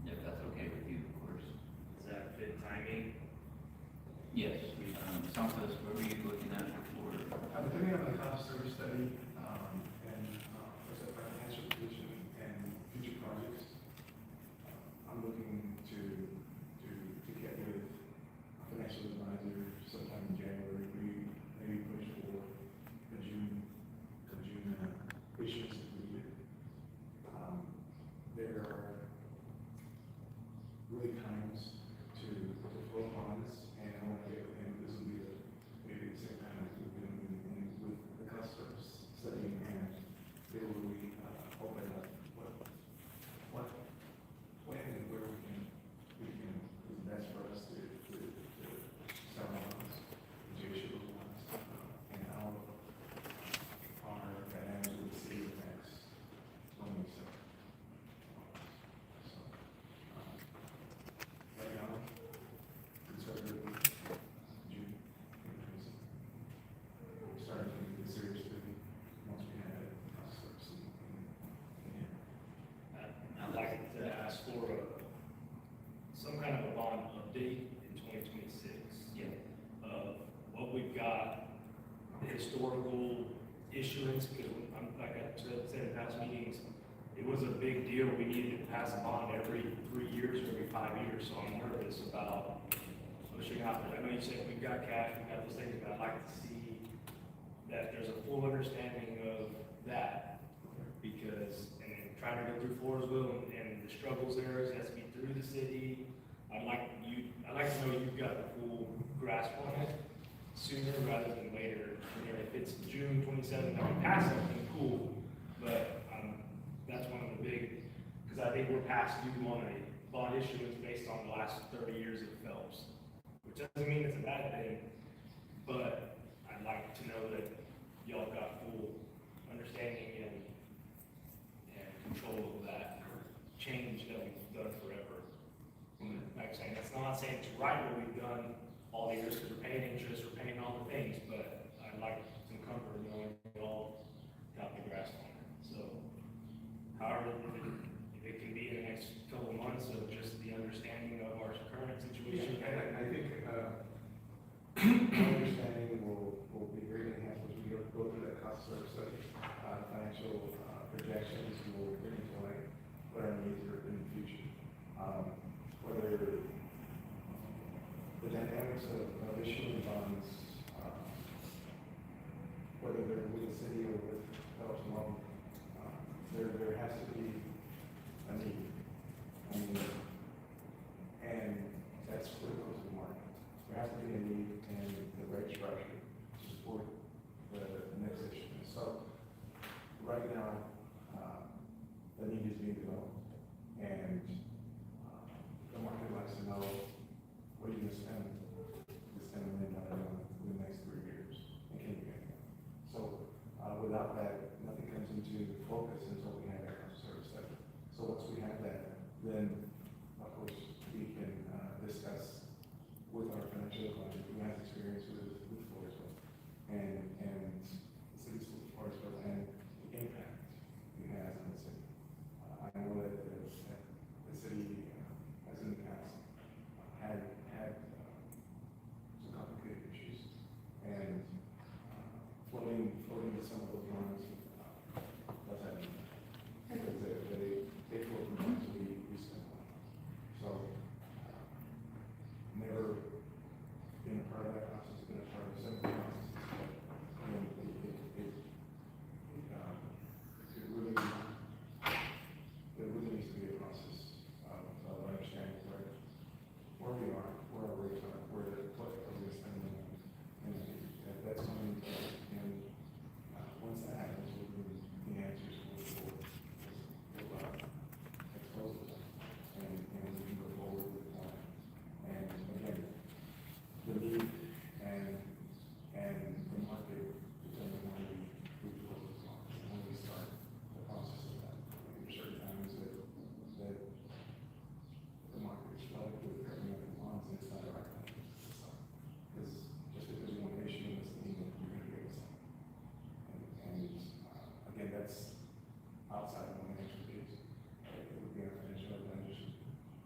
[SPEAKER 3] If that's okay with you, of course.
[SPEAKER 1] Does that fit timing?
[SPEAKER 3] Yes, Santos, what were you looking at before?
[SPEAKER 4] Depending on the cost of service study, and, what's that, financial position and future projects, I'm looking to get with a financial advisor sometime in January, we maybe push for a June issuance if we get. There are really times to flow on this, and I want to get with him, this will be maybe the same time as we've been in with the customers studying, and they will really, open up what, when and where we can, is best for us to sell our homes, judicial ones, and how our dynamics with the city affects when we sell. So, right now, conservatively, June, increasing. We're starting to get seriously once we have it,
[SPEAKER 1] I'd like to ask for some kind of a bond update in 2026.
[SPEAKER 3] Yeah.
[SPEAKER 1] Of what we've got, the historical issuance, because like I said in past meetings, it was a big deal. We needed to pass a bond every 3 years or every 5 years, so I'm nervous about pushing out. I know you said we've got cash, we've got those things, but I'd like to see that there's a full understanding of that. Because, and then trying to go through Floresville and the struggles there, it has to be through the city. I'd like to know you've got the full grasp on it sooner rather than later. You know, if it's June 27th, I can pass something, cool, but, that's one of the big, because I think we're past due on a bond issuance based on the last 30 years of Phelps. Which doesn't mean it's a bad thing, but I'd like to know that y'all got full understanding and control of that change that we've done forever. Like I'm saying, that's not saying it's right what we've done all the years, because we're paying interest, we're paying all the things, but I'd like some comfort knowing we all got the grasp on it. So, however, if it can be in the next couple of months of just the understanding of our current situation.
[SPEAKER 4] And I think, my understanding will be greatly enhanced as we go through that cost of study, financial, projections, will bring to light what our needs are in the future. Whether the dynamics of issuing bonds, whether they're with the city or with Phelps alone, there has to be a need. I mean, and that's critical to the market. There has to be a need and the rate structure to support the next issue. So, right now, the need is being developed, and the market likes to know what you're gonna spend this $10 million on in the next 3 years, and can you get it? So, without that, nothing comes into focus until we have that customer service study. So once we have that, then, of course, we can discuss with our financial advisor who has experience with Floresville and the city's Floresville and the impact it has on the city. I know that the outside of one expertise. It would be unfinished,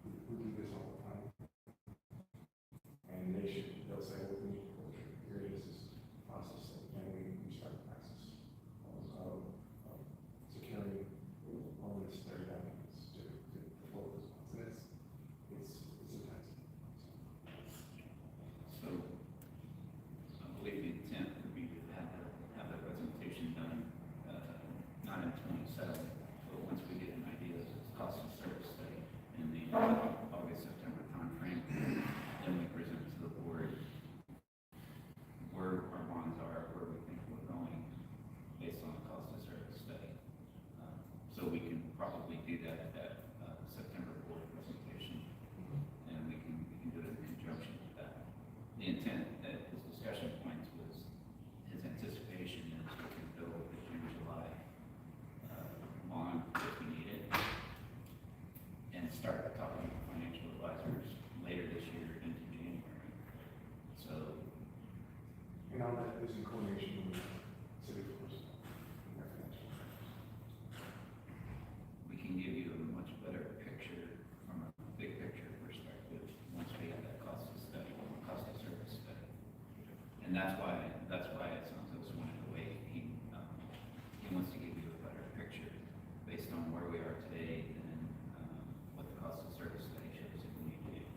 [SPEAKER 4] we do this all the time. And they'll say, well, we need to pull the trigger, here it is, this process, and we start the process of securing all the necessary documents to flow this process. It's intense.
[SPEAKER 3] So, I believe the intent would be to have the presentation done, not in 27, but once we get an idea of the cost of service study in the August, September timeframe, then we present to the board where our bonds are, where we think we're going based on the cost of service study. So we can probably do that at that September board presentation, and we can do it in conjunction with that. The intent at his discussion points was his anticipation is we can build the June, July bond if we need it, and start talking to financial advisors later this year into January. So
[SPEAKER 4] And all that is in coordination with city force and their financial.
[SPEAKER 3] we can give you a much better picture from a big picture perspective once we have that cost of study, cost of service study. And that's why Santos wanted to wait. He wants to give you a better picture based on where we are today and what the cost of service study shows if we need to do.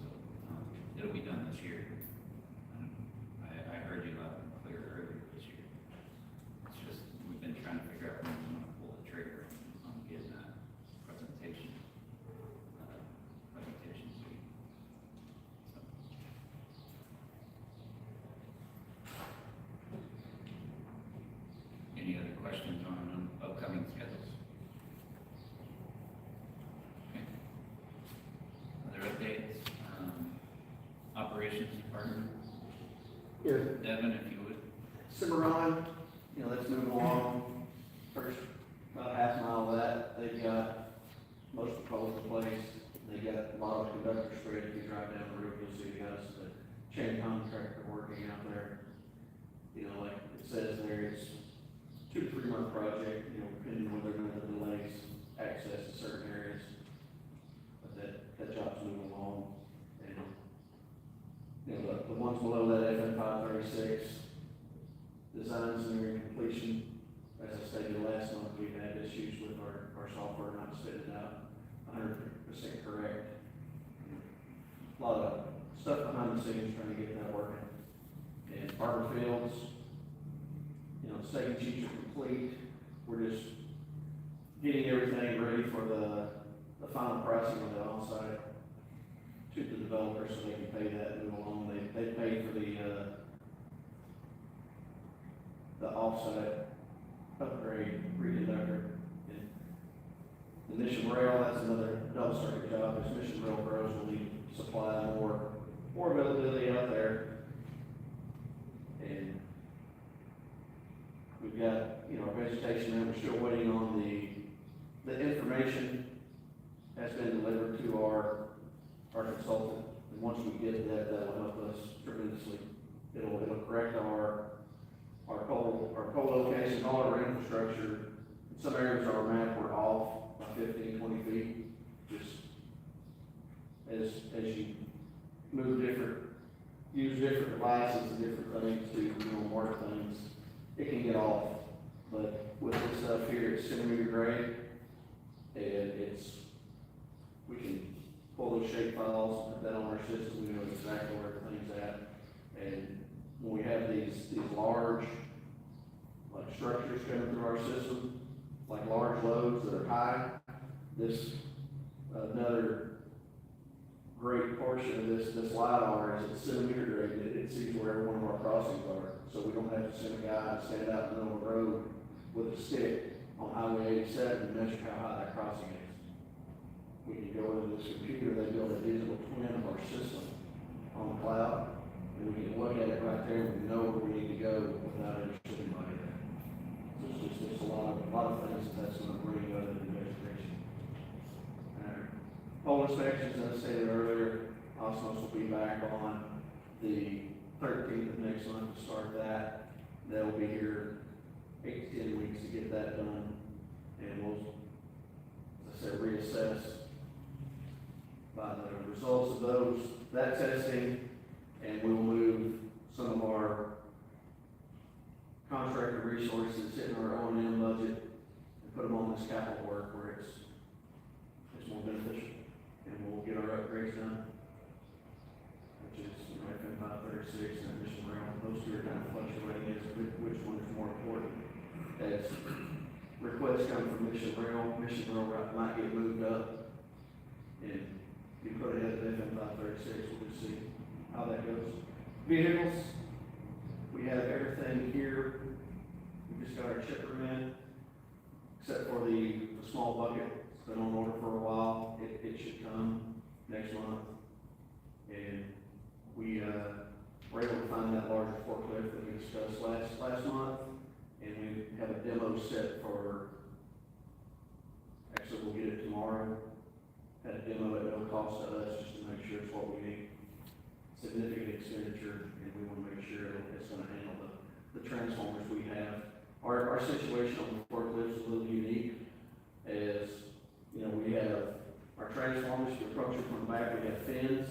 [SPEAKER 3] So it'll be done this year. I heard you loud and clear earlier this year. It's just, we've been trying to figure out when we want to pull the trigger on getting that presentation to you. So. Any other questions on upcoming schedules? Okay. Other updates? Operations department?
[SPEAKER 5] Here,
[SPEAKER 3] Devin, if you would.
[SPEAKER 5] Cimarron, that's moving along. First, about half mile of that, they've got most of the poles in place. They got a lot of conductors ready. If you drive down the road, you'll see the guys, the chain contractor working out there. Like it says there, it's 2 to 3 month project, depending on whether or not the delays access to certain areas. But that job's moving along. And, the ones below that, FM 536, designs nearing completion. As I stated last month, we've had issues with our software not spitting it out 100% correct. A lot of stuff behind the scenes trying to get that working. And Harbor Fields, the second sheets are complete. We're just getting everything ready for the final pricing of the onsite to the developer so they can pay that and move along. They paid for the offsite upgrade reconductor. The Mission Rail, that's another double circuit job. As Mission Rail grows, we'll need to supply more availability out there. And we've got, vegetation, and we're still waiting on the information has been delivered to our consultant. And once we get that, that will help us tremendously. It'll correct our pole location, all our infrastructure. In some areas of our map, we're off by 15, 20 feet. Just as you use different devices and different things to mark things, it can get off. But with this stuff here, it's centimeter grade, and we can pull those shape files, put that on our system, we know exactly where everything's at. And when we have these large, like structures coming through our system, like large loads that are high, this, another great portion of this LiDAR is it's centimeter grade. It sees where every one of our crossings are. So we don't have to send a guy to stand out in the middle of the road with a stick on Highway 87 and measure how high that crossing is. We can go into this computer, they build a digital twin of our system on the cloud, and we can look at it right there and we know where we need to go without ever sitting by it. So it's just a lot of things that's going to bring other than vegetation. Pole inspections, as I stated earlier, Osmos will be back on the 13th of next month to start that. They'll be here 8 to 10 weeks to get that done. And we'll, as I said, reassess by the results of that testing, and we'll move some of our contractor resources in our O&M budget and put them on this capital work where it's more beneficial, and we'll get our upgrades done, which is, FM 536 and Mission Rail. Those two are kind of fluctuating as to which one is more important. As requests come from Mission Rail might get moved up and be put ahead of FM 536. We'll just see how that goes. Vehicles, we have everything here. We just got our chipper in, except for the small bucket. It's been on order for a while. It should come next month. And we were able to find that larger forklift that we discussed last month. And we have a demo set for, actually we'll get it tomorrow. Had a demo at no cost to us just to make sure it's what we need. Significant expenditure, and we want to make sure that it's going to handle the transformers we have. Our situation on the forklift is a little unique, as we have our transformers, you approach it from the back, we have fins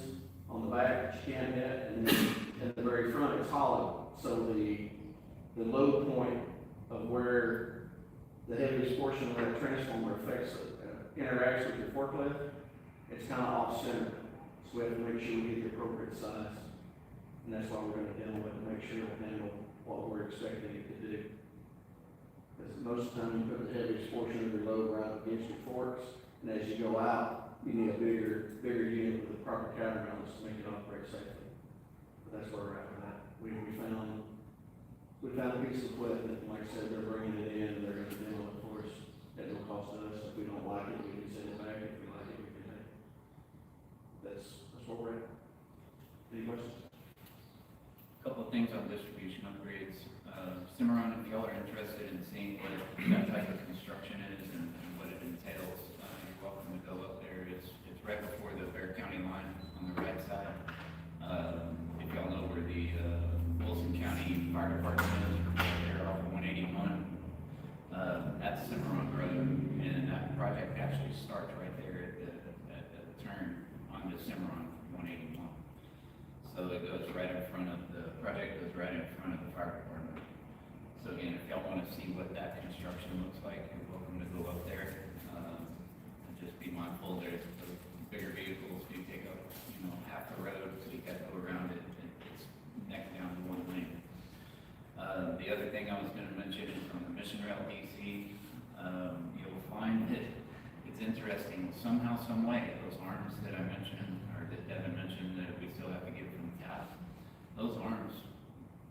[SPEAKER 5] on the back that you can't hit, and then at the very front it's hollow. So the load point of where the heaviest portion of that transformer interacts with your forklift, it's kind of off center. So we have to make sure we get the appropriate size. And that's why we're going to demo it to make sure it'll handle what we're expecting it to do. Because most of the time you put the heaviest portion of your load right up against your forks, and as you go out, you need a bigger unit with the proper counterbalance to make it operate safely. But that's where we're at with that. We found a piece of equipment, and like I said, they're bringing it in, and they're going to demo it for us at no cost to us. If we don't like it, we can send it back. If we like it, we can take it. That's where we're at. Any questions?
[SPEAKER 3] Couple of things on distribution upgrades. Cimarron, if y'all are interested in seeing what that type of construction is and what it entails, you're welcome to go up there. It's right before the Bear County line on the right side. If y'all know where the Wilson County Fire Department is, right there off of 181, that's Cimarron Road, and that project actually starts right there at the turn onto Cimarron from 181. So it goes right in front of the project, goes right in front of the fire department. So again, if y'all want to see what that construction looks like, you're welcome to go up there. And just be mindful that the bigger vehicles do take up, half the road, so you got to go around it. It's neck down to one lane. The other thing I was going to mention is from the Mission Rail DC, you'll find that it's interesting, somehow, some way, those arms that I mentioned, or that Devin mentioned, that we still have to get from TAP, those arms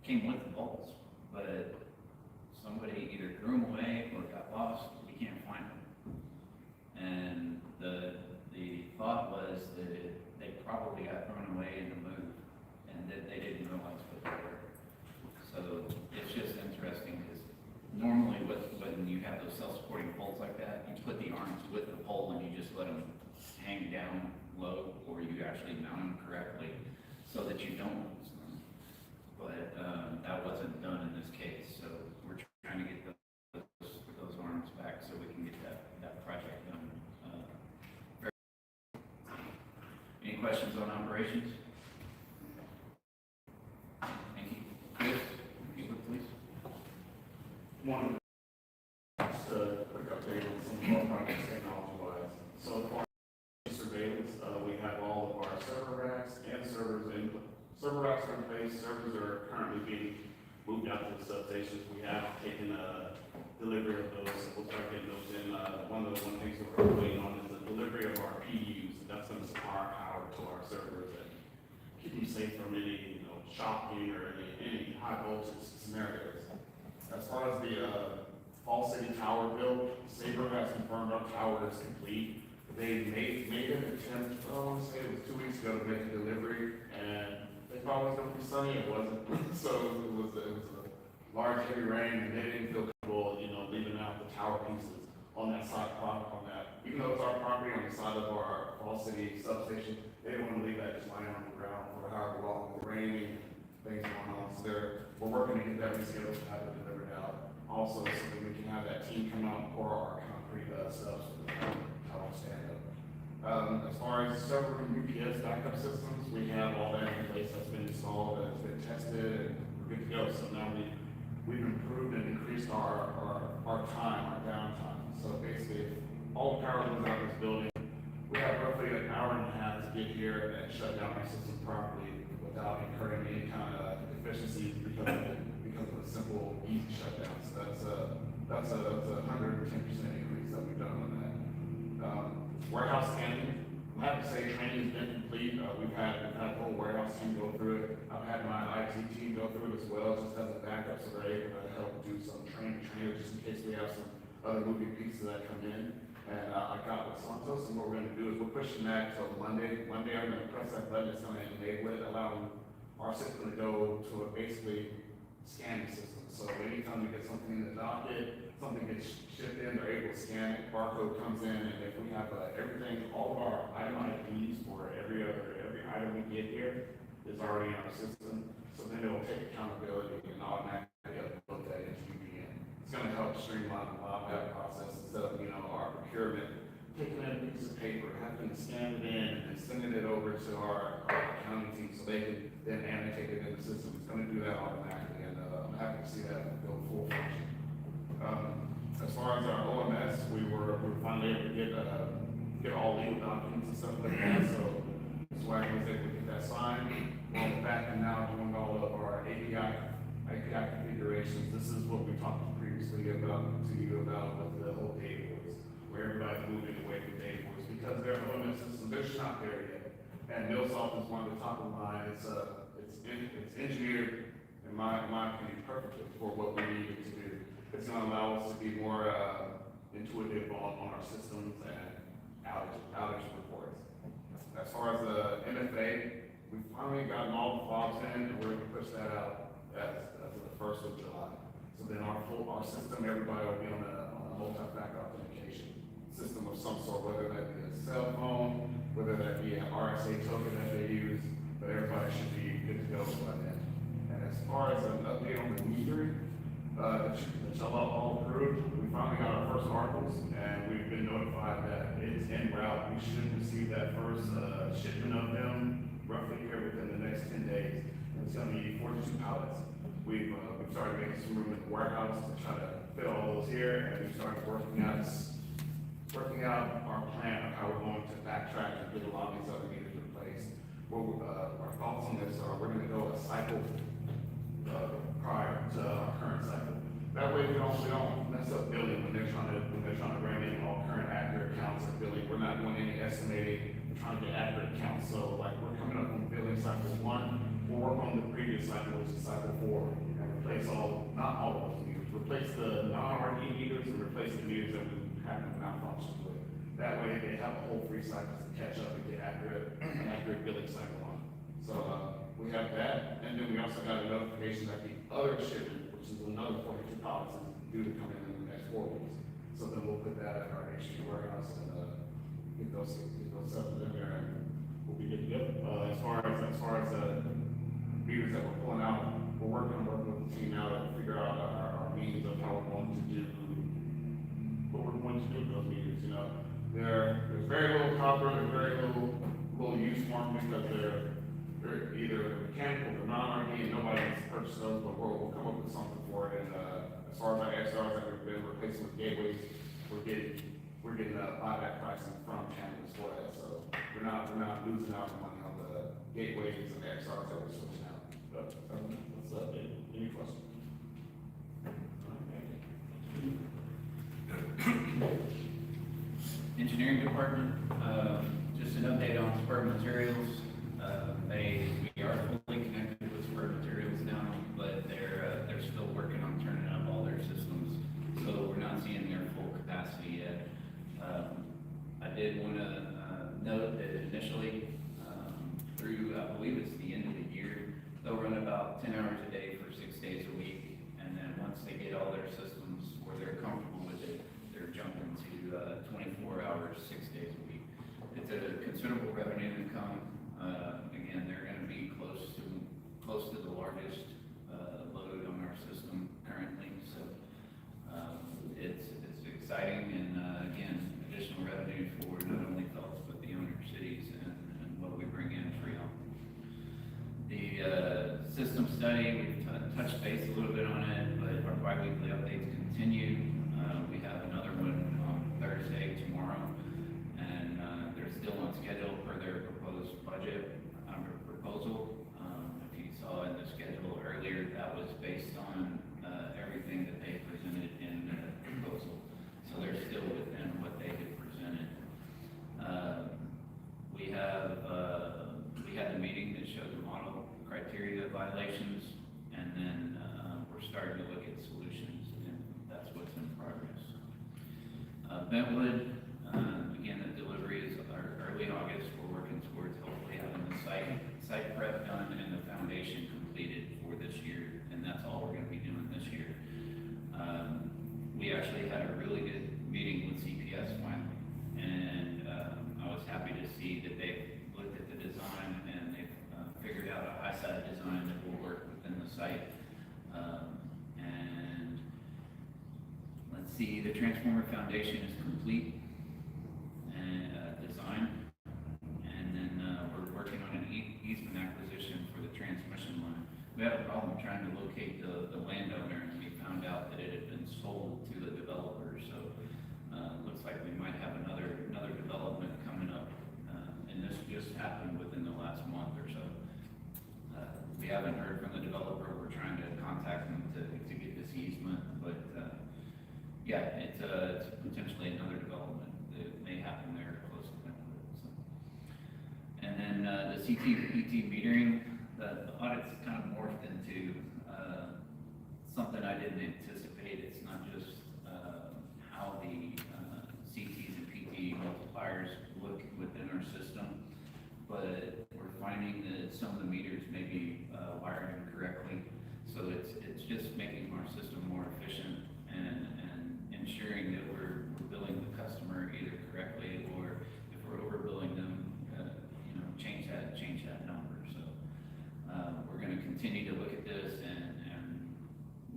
[SPEAKER 3] came with the bolts, but somebody either threw them away or got lost. We can't find them. And the thought was that they probably got thrown away in the move, and that they didn't realize what they were. So it's just interesting, because normally when you have those self-supporting poles like that, you put the arms with the pole and you just let them hang down low, or you actually mount them correctly so that you don't lose them. But that wasn't done in this case, so we're trying to get those arms back so we can get that project done. Any questions on operations? Thank you. Chris, you would please.
[SPEAKER 7] One, just a quick update on some of our projects technology-wise. So for surveillance, we have all of our server racks and servers in. Server racks are in place, servers are currently being moved out to the substations. We have taken delivery of those, so we'll start getting those in. One things that we're waiting on is the delivery of our PUs. That's going to supply power to our servers and keep them safe from any, shocking or any high voltage scenarios. As far as the Fall City Tower build, Sabre has confirmed our tower is complete. They made an attempt, I want to say it was 2 weeks ago, to make a delivery, and they thought it was going to be sunny. It wasn't. So it was a large heavy rain, and they didn't feel comfortable, leaving out the tower pieces on that side on that. Even though it's our property on the side of our Fall City substation, they didn't want to leave that just lying on the ground for however long, with the rain and things going on. So we're working to get that rescheduled to have it delivered out also so that we can have that team come out and pour our concrete stuff so that I don't stand up. As far as several UPS backup systems, we have all that in place that's been installed, that's been tested, and we're good to go. So now we've improved and increased our time, our downtime. So basically, if all the power goes out of this building, we have roughly an hour and a half to get here and shut down our system properly without incurring any kind of deficiencies because of a simple, easy shutdown. So that's a 110% increase that we've done on that. Warehouse scanning, I'm happy to say training has been complete. We've had the whole warehouse team go through it. I've had my IT team go through it as well, just as a backup, so they're able to help do some training just in case we have some other moving pieces that come in. And I got with Santos, and what we're gonna do is we're pushing that till Monday. Monday, I'm gonna press that button, it's gonna enable it, allowing our system to go to a basically scanning system. So anytime we get something in the docket, something gets shipped in, they're able to scan it, barcode comes in, and if we have everything, all of our item IDs for every item we get here is already in our system. So then it'll take accountability and automatically upload that into UBN. It's gonna help streamline a lot of that process instead of, our procurement, taking in a piece of paper, having to scan it in and sending it over to our accounting team so they can then annotate it in the system. It's gonna do that automatically, and I'm happy to see that go full function. As far as our OMS, we were finally able to get all legal documents and stuff like that, so SWAG was able to get that signed. We're on the back and now doing all of our API configurations. This is what we talked previously to you about with the whole data voice, where everybody's moving away from data voice because their OMS system, they're just not there yet. And MillSoft is one of the top of the line. It's engineered, in my opinion, perfectly for what we need it to do. It's gonna allow us to be more intuitive on our systems and outage reports. As far as the MFA, we've finally gotten all the fobs in, and we're gonna push that out as of the 1st of July. So then our system, everybody will be on a multi-factor authentication system of some sort, whether that be a cell phone, whether that be an RSA token that they use, but everybody should be good to go by then. And as far as an update on the metering, that y'all all approved, we finally got our first articles, and we've been notified that it's en route. We should receive that first shipment of them roughly here within the next 10 days. And it's gonna be 42 pallets. We've started making some room in the warehouse to try to fit all those here, and we started working out our plan of how we're going to backtrack and get a lot of these other meters replaced. Our thoughts on this are we're gonna go a cycle prior to our current cycle. That way we don't mess up billing when they're trying to bring in all current accurate counts of billing. We're not doing any estimating, we're trying to get accurate counts. So like we're coming up on billing cycle 1, we'll work on the previous cycle, which is cycle 4, and replace not all of those meters. Replace the non-RD meters and replace the meters that we have malfunctions with. That way they have a whole 3 cycles to catch up and get an accurate billing cycle on. So we have that, and then we also got a notification that the other shipment, which is another 42 pallets, is due to come in the next 4 weeks. So then we'll put that at our HQ warehouse and get those settled in there, and we'll be good to go. As far as meters that we're pulling out, we're working with the team now to figure out our means of how we're going to do what we're going to do with those meters. There's very little copper, there's very little use for them because they're either mechanical or non-RD, and nobody wants to purchase those, but we'll come up with something for it. And as far as our XRs that we've been replacing with gateways, we're getting buyback pricing from Canada as well. So we're not losing out on money on the gateways and the XRs that we're switching out. But what's up? Any questions?
[SPEAKER 3] Engineering department, just an update on spur materials. We are fully connected with spur materials now, but they're still working on turning up all their systems, so we're not seeing their full capacity yet. I did want to note that initially, through I believe it's the end of the year, they'll run about 10 hours a day for 6 days a week, and then once they get all their systems where they're comfortable with it, they're jumping to 24 hours, 6 days a week. It's a considerable revenue income. Again, they're going to be close to the largest load on our system currently. So It's exciting and, again, additional revenue for not only Phelps, but the owner cities and what we bring in for y'all. The system study, we've touched base a little bit on it, but our bi-weekly updates continue. We have another one on Thursday, tomorrow, and they're still on schedule per their proposed budget proposal. If you saw in the schedule earlier, that was based on everything that they presented in the proposal. So they're still within what they had presented. We had the meeting that showed the model criteria violations, and then we're starting to look at solutions, and that's what's in progress. Bentwood, again, the delivery is early August. We're working towards hopefully having the site prep done and the foundation completed for this year, and that's all we're going to be doing this year. We actually had a really good meeting with CPS finally, and I was happy to see that they looked at the design and they've figured out a high-side design that will work within the site. And let's see, the transformer foundation is complete and design, and then we're working on an easement acquisition for the transmission line. We had a problem trying to locate the landowner, and we found out that it had been sold to the developer. So looks like we might have another development coming up, and this just happened within the last month or so. We haven't heard from the developer. We're trying to contact them to get this easement, but yeah, it's potentially another development that may happen there close to Bentwood. So. And then the CT/PT metering, the audit's kind of morphed into something I didn't anticipate. It's not just how the CTs and PT multipliers look within our system, but we're finding that some of the meters may be wired incorrectly. So it's just making our system more efficient and ensuring that we're billing the customer either correctly, or if we're overbilling them, change that number. So we're going to continue to look at this, and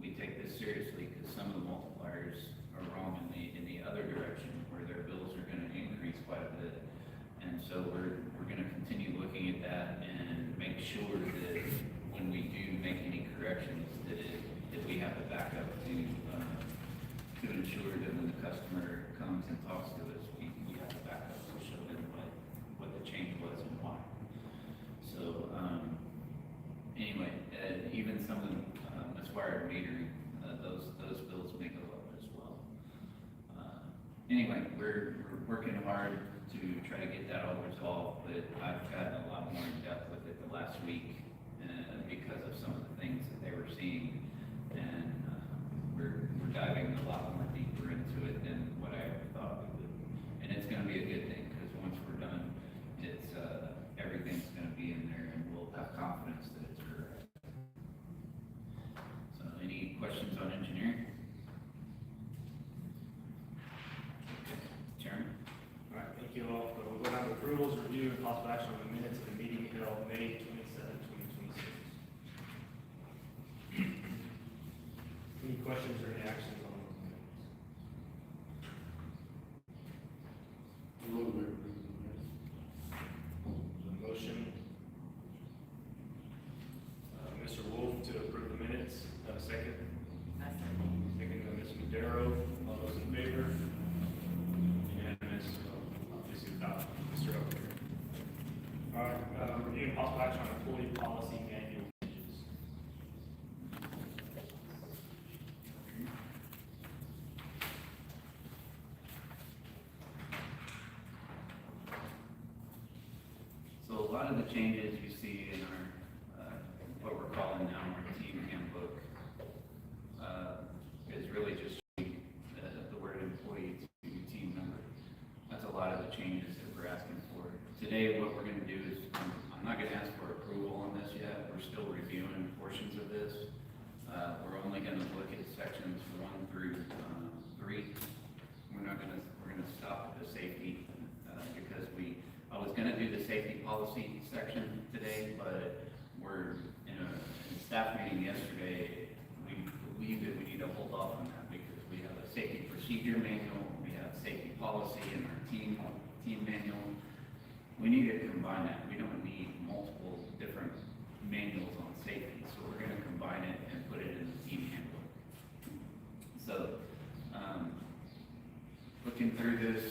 [SPEAKER 3] we take this seriously because some of the multipliers are wrong in the other direction, where their bills are going to increase quite a bit. And so we're going to continue looking at that and make sure that when we do make any corrections, that we have the backup to ensure that when the customer comes and talks to us, we have the backup to show them what the change was and why. So anyway, even some of the miswired metering, those bills may go up as well. Anyway, we're working hard to try to get that all resolved, but I've gotten a lot more in depth with it the last week because of some of the things that they were seeing, and we're diving a lot more deeper into it than what I ever thought we would. And it's going to be a good thing, because once we're done, it's everything's going to be in there, and we'll have confidence that it's correct. So, any questions on engineering? Chairman?
[SPEAKER 1] All right, thank you all. We'll go down to approvals, review, and possible action on the minutes of the meeting held May 27, 2026. Any questions or any actions on those minutes?
[SPEAKER 2] Move it.
[SPEAKER 1] The motion, Mr. Wolf to approve the minutes. Have a second? Second by Ms. Madero. All those in favor? Unanimous. Obviously, Mr. Oakley. All right, review and possible action on employee policy manual changes.
[SPEAKER 3] So a lot of the changes you see in our, what we're calling now our team handbook, is really just the word employee to team member. That's a lot of the changes that we're asking for. Today, what we're going to do is, I'm not going to ask for approval on this yet. We're still reviewing portions of this. We're only going to look at sections 1 through 3. We're going to stop at the safety, because I was going to do the safety policy section today, but we're in a staff meeting yesterday. We believe that we need to hold off on that because we have procedure manual, we have safety policy and our team manual. We need to combine that. We don't need multiple different manuals on safety, so we're gonna combine it and put it in the team handbook. So, looking through this,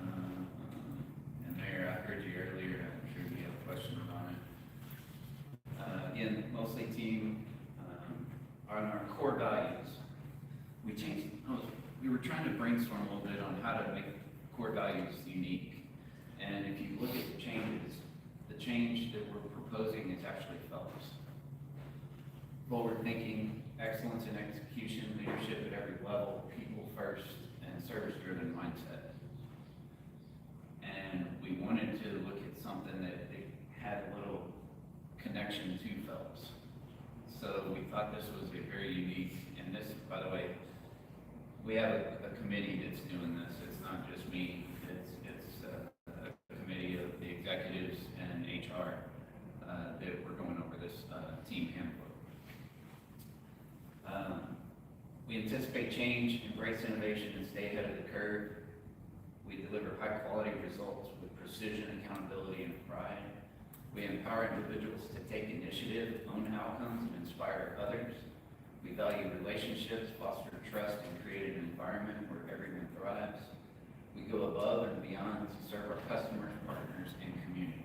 [SPEAKER 3] and Mayor, I heard you earlier, I'm sure you have questions on it. Again, mostly team, on our core values. We were trying to brainstorm a little bit on how to make core values unique. And if you look at the changes, the change that we're proposing is actually focus. Forward thinking, excellence in execution, leadership at every level, people first, and service-driven mindset. And we wanted to look at something that had a little connection to Phelps. So we thought this was a very unique, and this, by the way, we have a committee that's doing this. It's not just me. It's a committee of the executives and HR that we're going over this team handbook. We anticipate change, embrace innovation, and stay ahead of the curve. We deliver high-quality results with precision, accountability, and pride. We empower individuals to take initiative, own outcomes, and inspire others. We value relationships, foster trust, and create an environment where everyone thrives. We go above and beyond to serve our customers, partners, and community.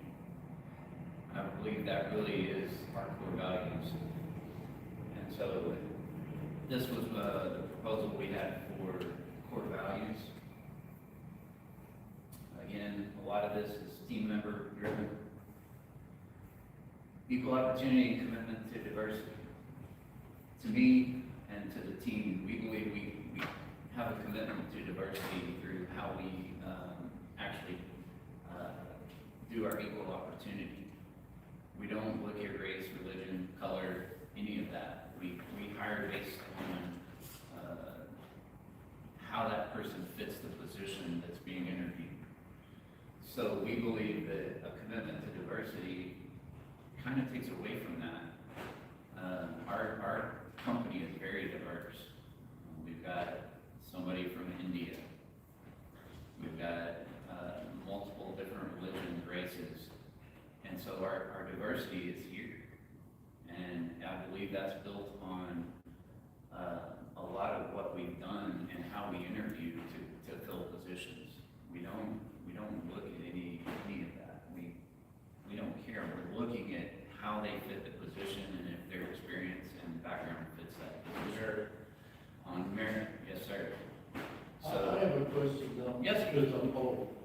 [SPEAKER 3] I believe that really is our core values. And so this was the proposal we had for core values. Again, a lot of this is team member driven. Equal opportunity and commitment to diversity. To me and to the team, we believe we have a commitment to diversity through how we actually do our equal opportunity. We don't look at race, religion, color, any of that. We hire based on how that person fits the position that's being interviewed. So we believe that a commitment to diversity kind of takes away from that. Our company is very diverse. We've got somebody from India. We've got multiple different religions, races. And so our diversity is here. And I believe that's built on a lot of what we've done and how we interview to fill positions. We don't look at any of that. We don't care. We're looking at how they fit the position and if their experience and background fits that position. On merit, yes, sir. So,
[SPEAKER 2] I have a question now.
[SPEAKER 3] Yes.
[SPEAKER 2] Because I'm old.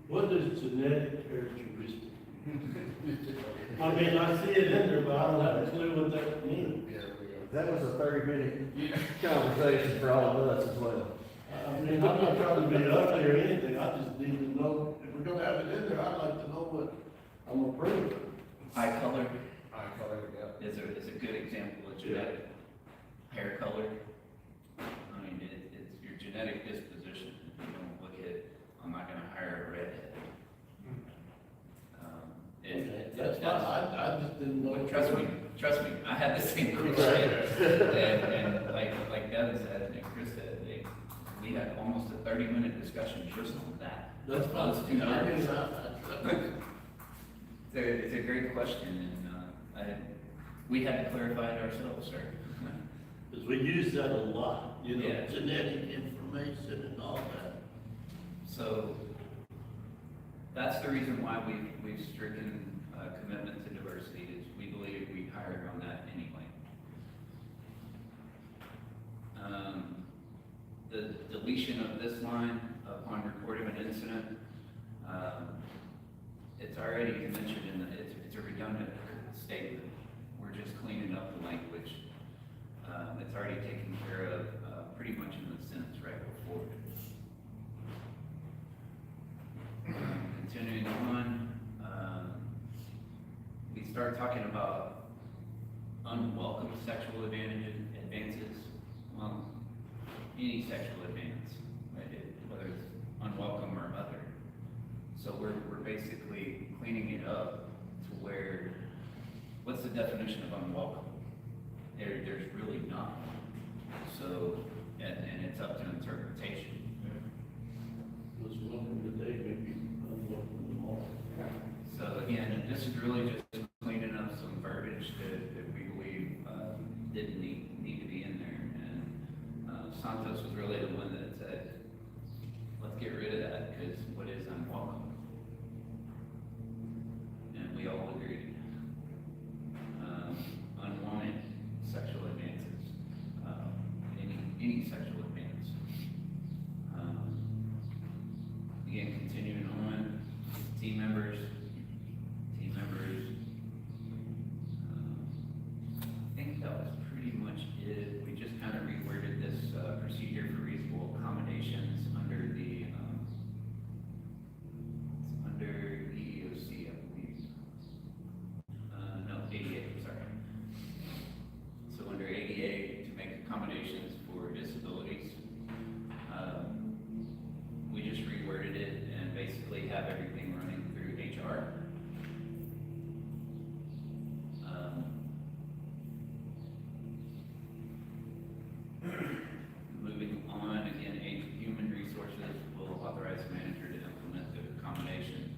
[SPEAKER 2] What is genetic characteristic? I mean, I see it in there, but I don't have a clue what that means.
[SPEAKER 5] That was a 30-minute conversation for all of us as well.
[SPEAKER 2] I mean, I'm not trying to be ugly or anything, I just need to know, if we're gonna have it in there, I'd like to know what I'm approving.
[SPEAKER 3] eye color
[SPEAKER 5] Yeah.
[SPEAKER 3] is a good example of genetic. Hair color. I mean, it's your genetic disposition. If you don't look at, I'm not gonna hire a redhead.
[SPEAKER 2] That's fine, I just didn't know.
[SPEAKER 3] Trust me, I had the same question. And like Devin said, and Chris said, we had almost a 30-minute discussion just on that.
[SPEAKER 2] That's fine.
[SPEAKER 3] Those 2
[SPEAKER 2] I mean,
[SPEAKER 3] areas. It's a great question, and we had to clarify it ourselves, sir.
[SPEAKER 2] Because we use that a lot, you know,
[SPEAKER 3] Yeah.
[SPEAKER 2] genetic information and all that.
[SPEAKER 3] So that's the reason why we've stricken commitment to diversity, is we believe we hired on that anyway. The deletion of this line upon report of an incident, it's already mentioned in it's a redundant statement. We're just cleaning up the language. It's already taken care of pretty much in the sentence right before it. Continuing on, we start talking about unwelcome sexual advances. Well, any sexual advance, right? Whether it's unwelcome or other. So we're basically cleaning it up to where, what's the definition of unwelcome? There's really not. So and it's up to interpretation.
[SPEAKER 2] Was wondering today, maybe, unlocking them all.
[SPEAKER 3] So again, this is really just cleaning up some verbiage that we believe, didn't need to be in there. And, Santos was really the one that said, let's get rid of that, because what is unwelcome? And we all agreed. Unwanted sexual advances, any sexual advance. Again, continuing on, team members. I think that was pretty much it. We just kind of reworded this, procedure for reasonable accommodations under the, it's under the EEOC, I believe. No, ADA, sorry. So under ADA, to make accommodations for disabilities, we just reworded it and basically have everything running through HR. Moving on, again, human resources will authorize the manager to implement the accommodation,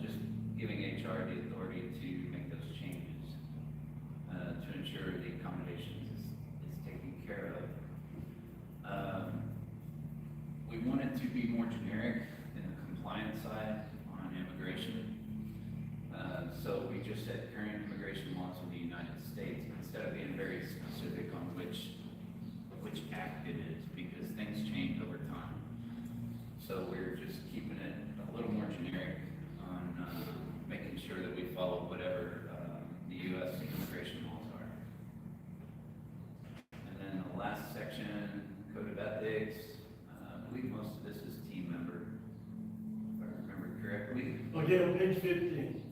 [SPEAKER 3] just giving HR the authority to make those changes, to ensure the accommodations is taken care of. We want it to be more generic in the compliance side on immigration. So we just said current immigration laws of the United States, instead of being very specific on which act it is, because things change over time. So we're just keeping it a little more generic on making sure that we follow whatever the U.S. immigration laws are. And then the last section, code of ethics. I believe most of this is team member, if I remember correctly.
[SPEAKER 2] Okay, on page 15,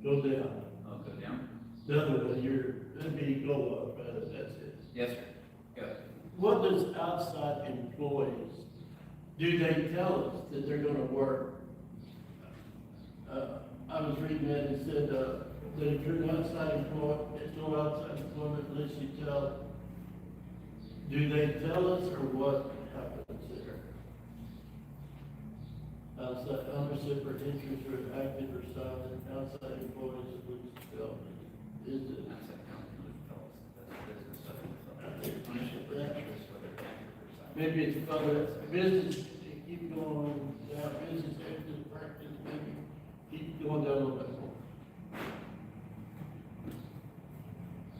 [SPEAKER 2] go down.
[SPEAKER 3] I'll go down.
[SPEAKER 2] The other one, let me go up, that's it.
[SPEAKER 3] Yes, sir. Go.
[SPEAKER 2] What does outside employees, do they tell us that they're gonna work? I was reading that and said, that if you're an outside employee, it's no outside employment unless you tell. Do they tell us or what happens there? Outside, unreciprocal interest or active or silent, outside employees, which tell, is it?
[SPEAKER 3] Outside company with fellows, that's business stuff with fellows. Ownership or interest, whether active or silent.
[SPEAKER 2] Maybe it's other business, keep going down, business, active, practice, maybe, keep going down a little bit more.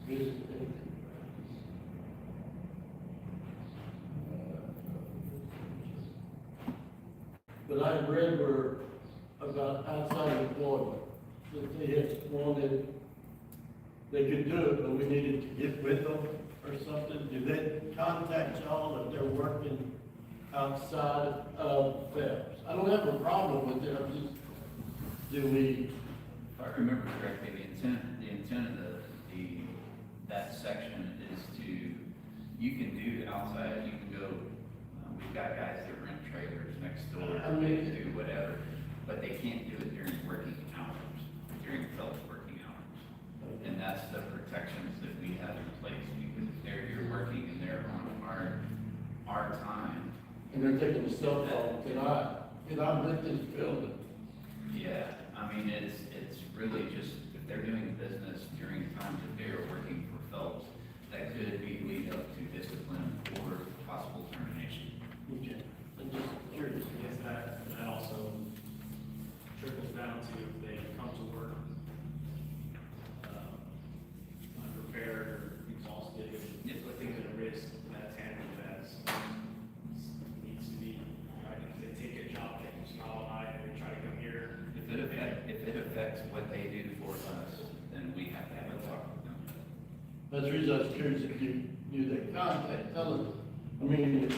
[SPEAKER 2] Business, active, but I read where, about outside employment, that they had wanted, they could do it, but we needed to get with them or something. Do they contact y'all if they're working outside of Phelps? I don't have a problem with it, I'm just, do we,
[SPEAKER 3] If I remember correctly, the intent of that section is to, you can do outside, you can go, we've got guys that rent trailers next door,
[SPEAKER 2] I mean-
[SPEAKER 3] they do whatever, but they can't do it during working hours, during Phelps working hours. And that's the protections that we have in place, because if they're here working and they're on our time,
[SPEAKER 2] and they're taking the cell phone, can I rent this building?
[SPEAKER 3] yeah, I mean, it's really just, if they're doing business during times that they are working for Phelps, that could be lead up to discipline or possible termination.
[SPEAKER 2] Okay, I'm just curious.
[SPEAKER 1] I guess that also trickles down to if they come to work, unprepared or exhausted, if putting at risk that tandem as needs to be, right? If they take a job, they can smile high and they try to come here.
[SPEAKER 3] If it affects what they do for us, then we have to have a talk with them.
[SPEAKER 2] That's the reason I was curious if you knew they contact, tell us, I mean,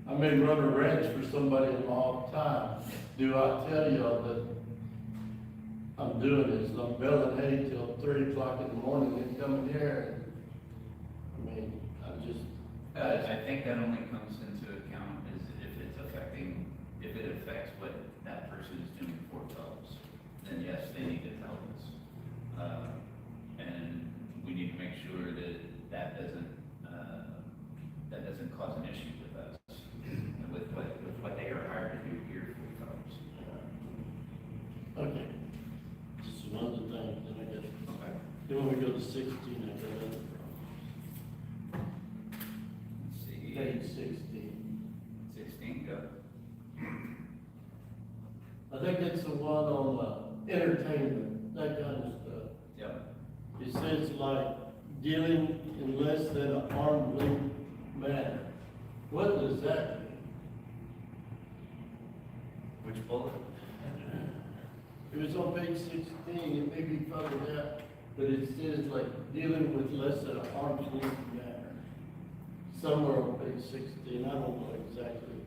[SPEAKER 2] I may run a ranch for somebody in my off time. Do I tell y'all that I'm doing this, and I'm baling hay till 3 o'clock in the morning and coming here? I mean, I'm just,
[SPEAKER 3] I think that only comes into account is if it affects what that person is doing for Phelps, then yes, they need to tell us. And we need to make sure that that doesn't, that doesn't cause an issue with us, with what they are hired to do here for folks.
[SPEAKER 2] Okay. Just one other thing, then I guess,
[SPEAKER 3] Okay.
[SPEAKER 2] then when we go to 16, I got other
[SPEAKER 3] Let's see.
[SPEAKER 2] page 16.
[SPEAKER 3] 16, go.
[SPEAKER 2] I think it's the one on, entertainment, that kind of stuff.
[SPEAKER 3] Yep.
[SPEAKER 2] It says like dealing in less than an arm's length manner. What does that mean?
[SPEAKER 3] Which bullet?
[SPEAKER 2] It was on page 16, it may be further down, but it says like dealing with less than an arm's length manner. Somewhere on page 16, I don't know exactly.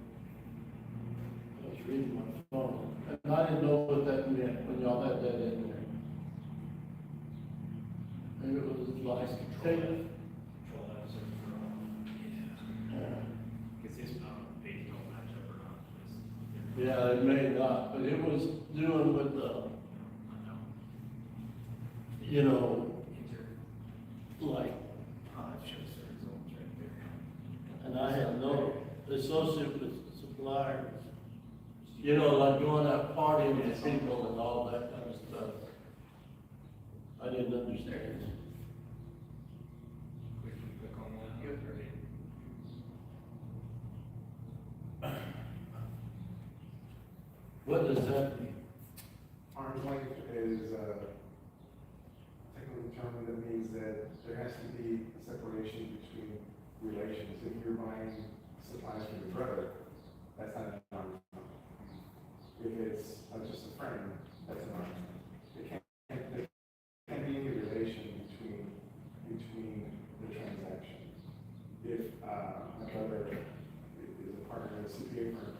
[SPEAKER 2] I was reading my phone, and I didn't know what that meant when y'all had that in there. And it was like, take,
[SPEAKER 1] Control that, so because his page don't match up or not.
[SPEAKER 2] yeah, it may not, but it was doing with the, you know, like,
[SPEAKER 3] Oh, it shows the results right there.
[SPEAKER 2] and I have no associate with suppliers. You know, like going out partying with people and all that kind of stuff. I didn't understand.
[SPEAKER 1] Quickly click on that.
[SPEAKER 3] Yep.
[SPEAKER 2] What does that mean?
[SPEAKER 4] Arm's length is a technical term that means that there has to be a separation between relations. If you're buying supplies from your brother, that's not an arm's length. If it's just a friend, that's an arm's length. There can't be any relation between the transaction. If my brother is a partner in a CPA firm,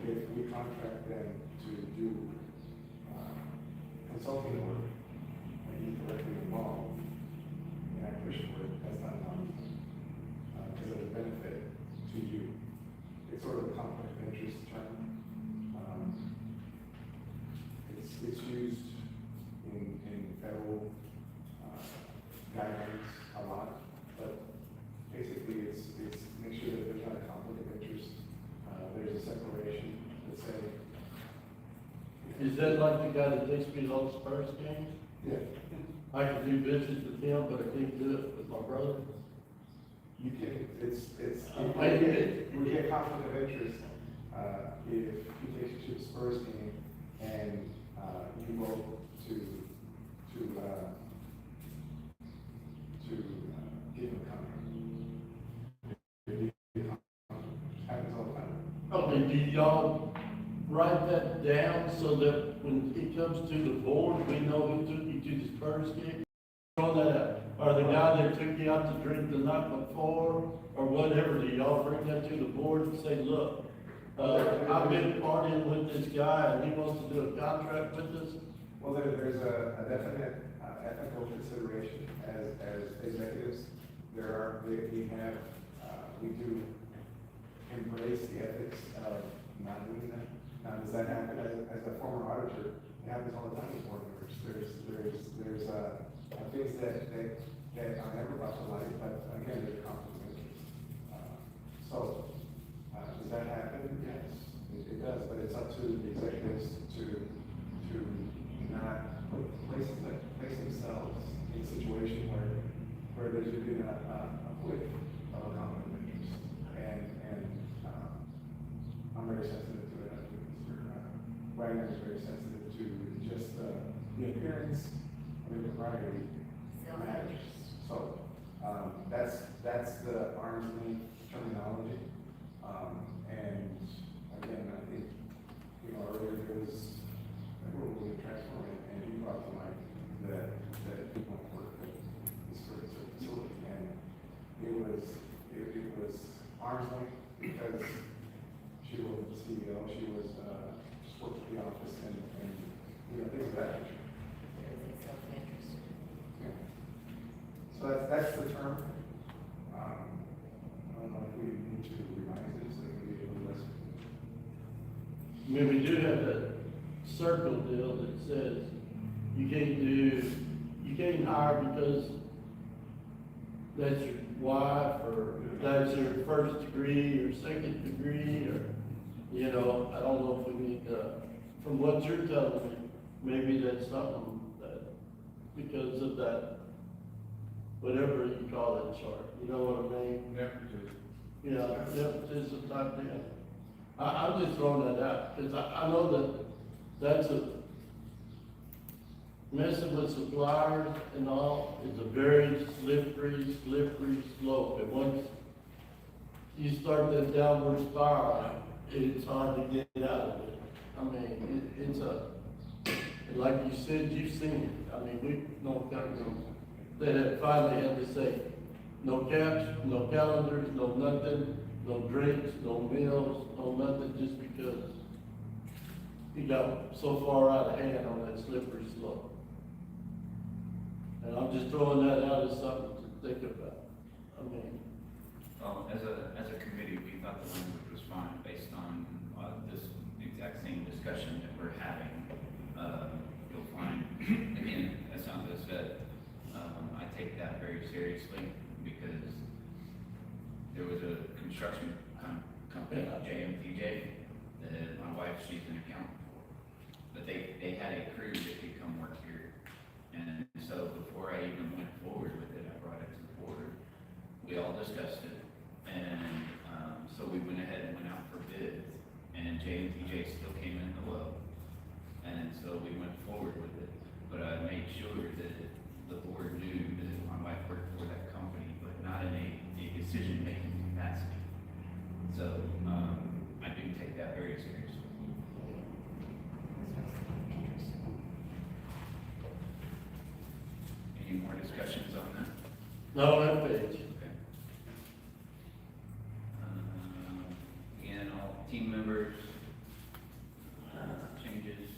[SPEAKER 4] if we contract them to do consulting work, and he's directly involved in acquisition work, that's not an arm's length, because of the benefit to you. It's sort of a conflict of interest term. It's used in federal guidelines a lot, but basically it's make sure that there's not a conflict of interest. There's a separation, let's say.
[SPEAKER 2] Is that like the guy that takes me to those Spurs games?
[SPEAKER 4] Yeah,
[SPEAKER 2] I can do business with him, but I can't do it with my brother?
[SPEAKER 4] you can, it's,
[SPEAKER 2] I get it.
[SPEAKER 4] we get conflict of interest, if he takes you to the Spurs game and, you go to give him a contract. Happens all the time.
[SPEAKER 2] Okay, do y'all write that down so that when it comes to the board, we know who took you to the Spurs game? Throw that out, or the guy that took you out to drink the night before, or whatever, do y'all bring that to the board and say, look, I've been partying with this guy and he wants to do a contract with us?
[SPEAKER 4] Well, there's a definite ethical consideration as executives. We do embrace the ethics of not doing that. Now, does that happen as a former auditor? It happens all the time with board members. There's things that are never brought to light, but again, there's conflict of interest. Does that happen? Yes, it does, but it's up to the executives to not place themselves in a situation where there's really a quick of a conflict of interest. And I'm very sensitive to it. I think Mr. Wagner is very sensitive to just the appearance of impropriety matters. So that's the arm's length terminology. And again, I think, earlier there was really transforming, and you brought to mind that people work with this facility, and it was arm's length because she was the CEO, she was just worked at the office, and things of that nature. Yeah. So that's the term. I don't know if we need to revise it so it can be a little less.
[SPEAKER 2] I mean, we do have that circle deal that says you can't hire because that's your wife or that's their first degree or second degree, or, you know, I don't know if we need, from what you're telling me, maybe that's something that, because of that, whatever you call it chart, you know what I mean?
[SPEAKER 4] Nepotism.
[SPEAKER 2] Yeah, nepotism type deal. I'm just throwing that out, because I know that that's a, messing with suppliers and all is a very slippery slope. And once you start that downward spiral, it's hard to get out of it. I mean, it's a, and like you said, you've seen it. I mean, we know companies that have finally had to say, no caps, no calendars, no nothing, no drinks, no meals, no nothing, just because you got so far out of hand on that slippery slope. And I'm just throwing that out as something to think about. I mean,
[SPEAKER 3] Well, as a committee, we thought the language was fine based on, this exact same discussion that we're having. You'll find, again, as Sandra said, I take that very seriously because there was a construction company, JMPJ, that my wife, she's an accountant for. But they had a crew that could come work here. And so before I even went forward with it, I brought it to the board. We all discussed it. And so we went ahead and went out for bids. And J&PJ still came in the low. And so we went forward with it. But I made sure that the board knew that my wife worked for that company, but not in a decision-making capacity. So I do take that very seriously. Any more discussions on that?
[SPEAKER 2] no, that page.
[SPEAKER 3] Okay. Again, all team members, changes.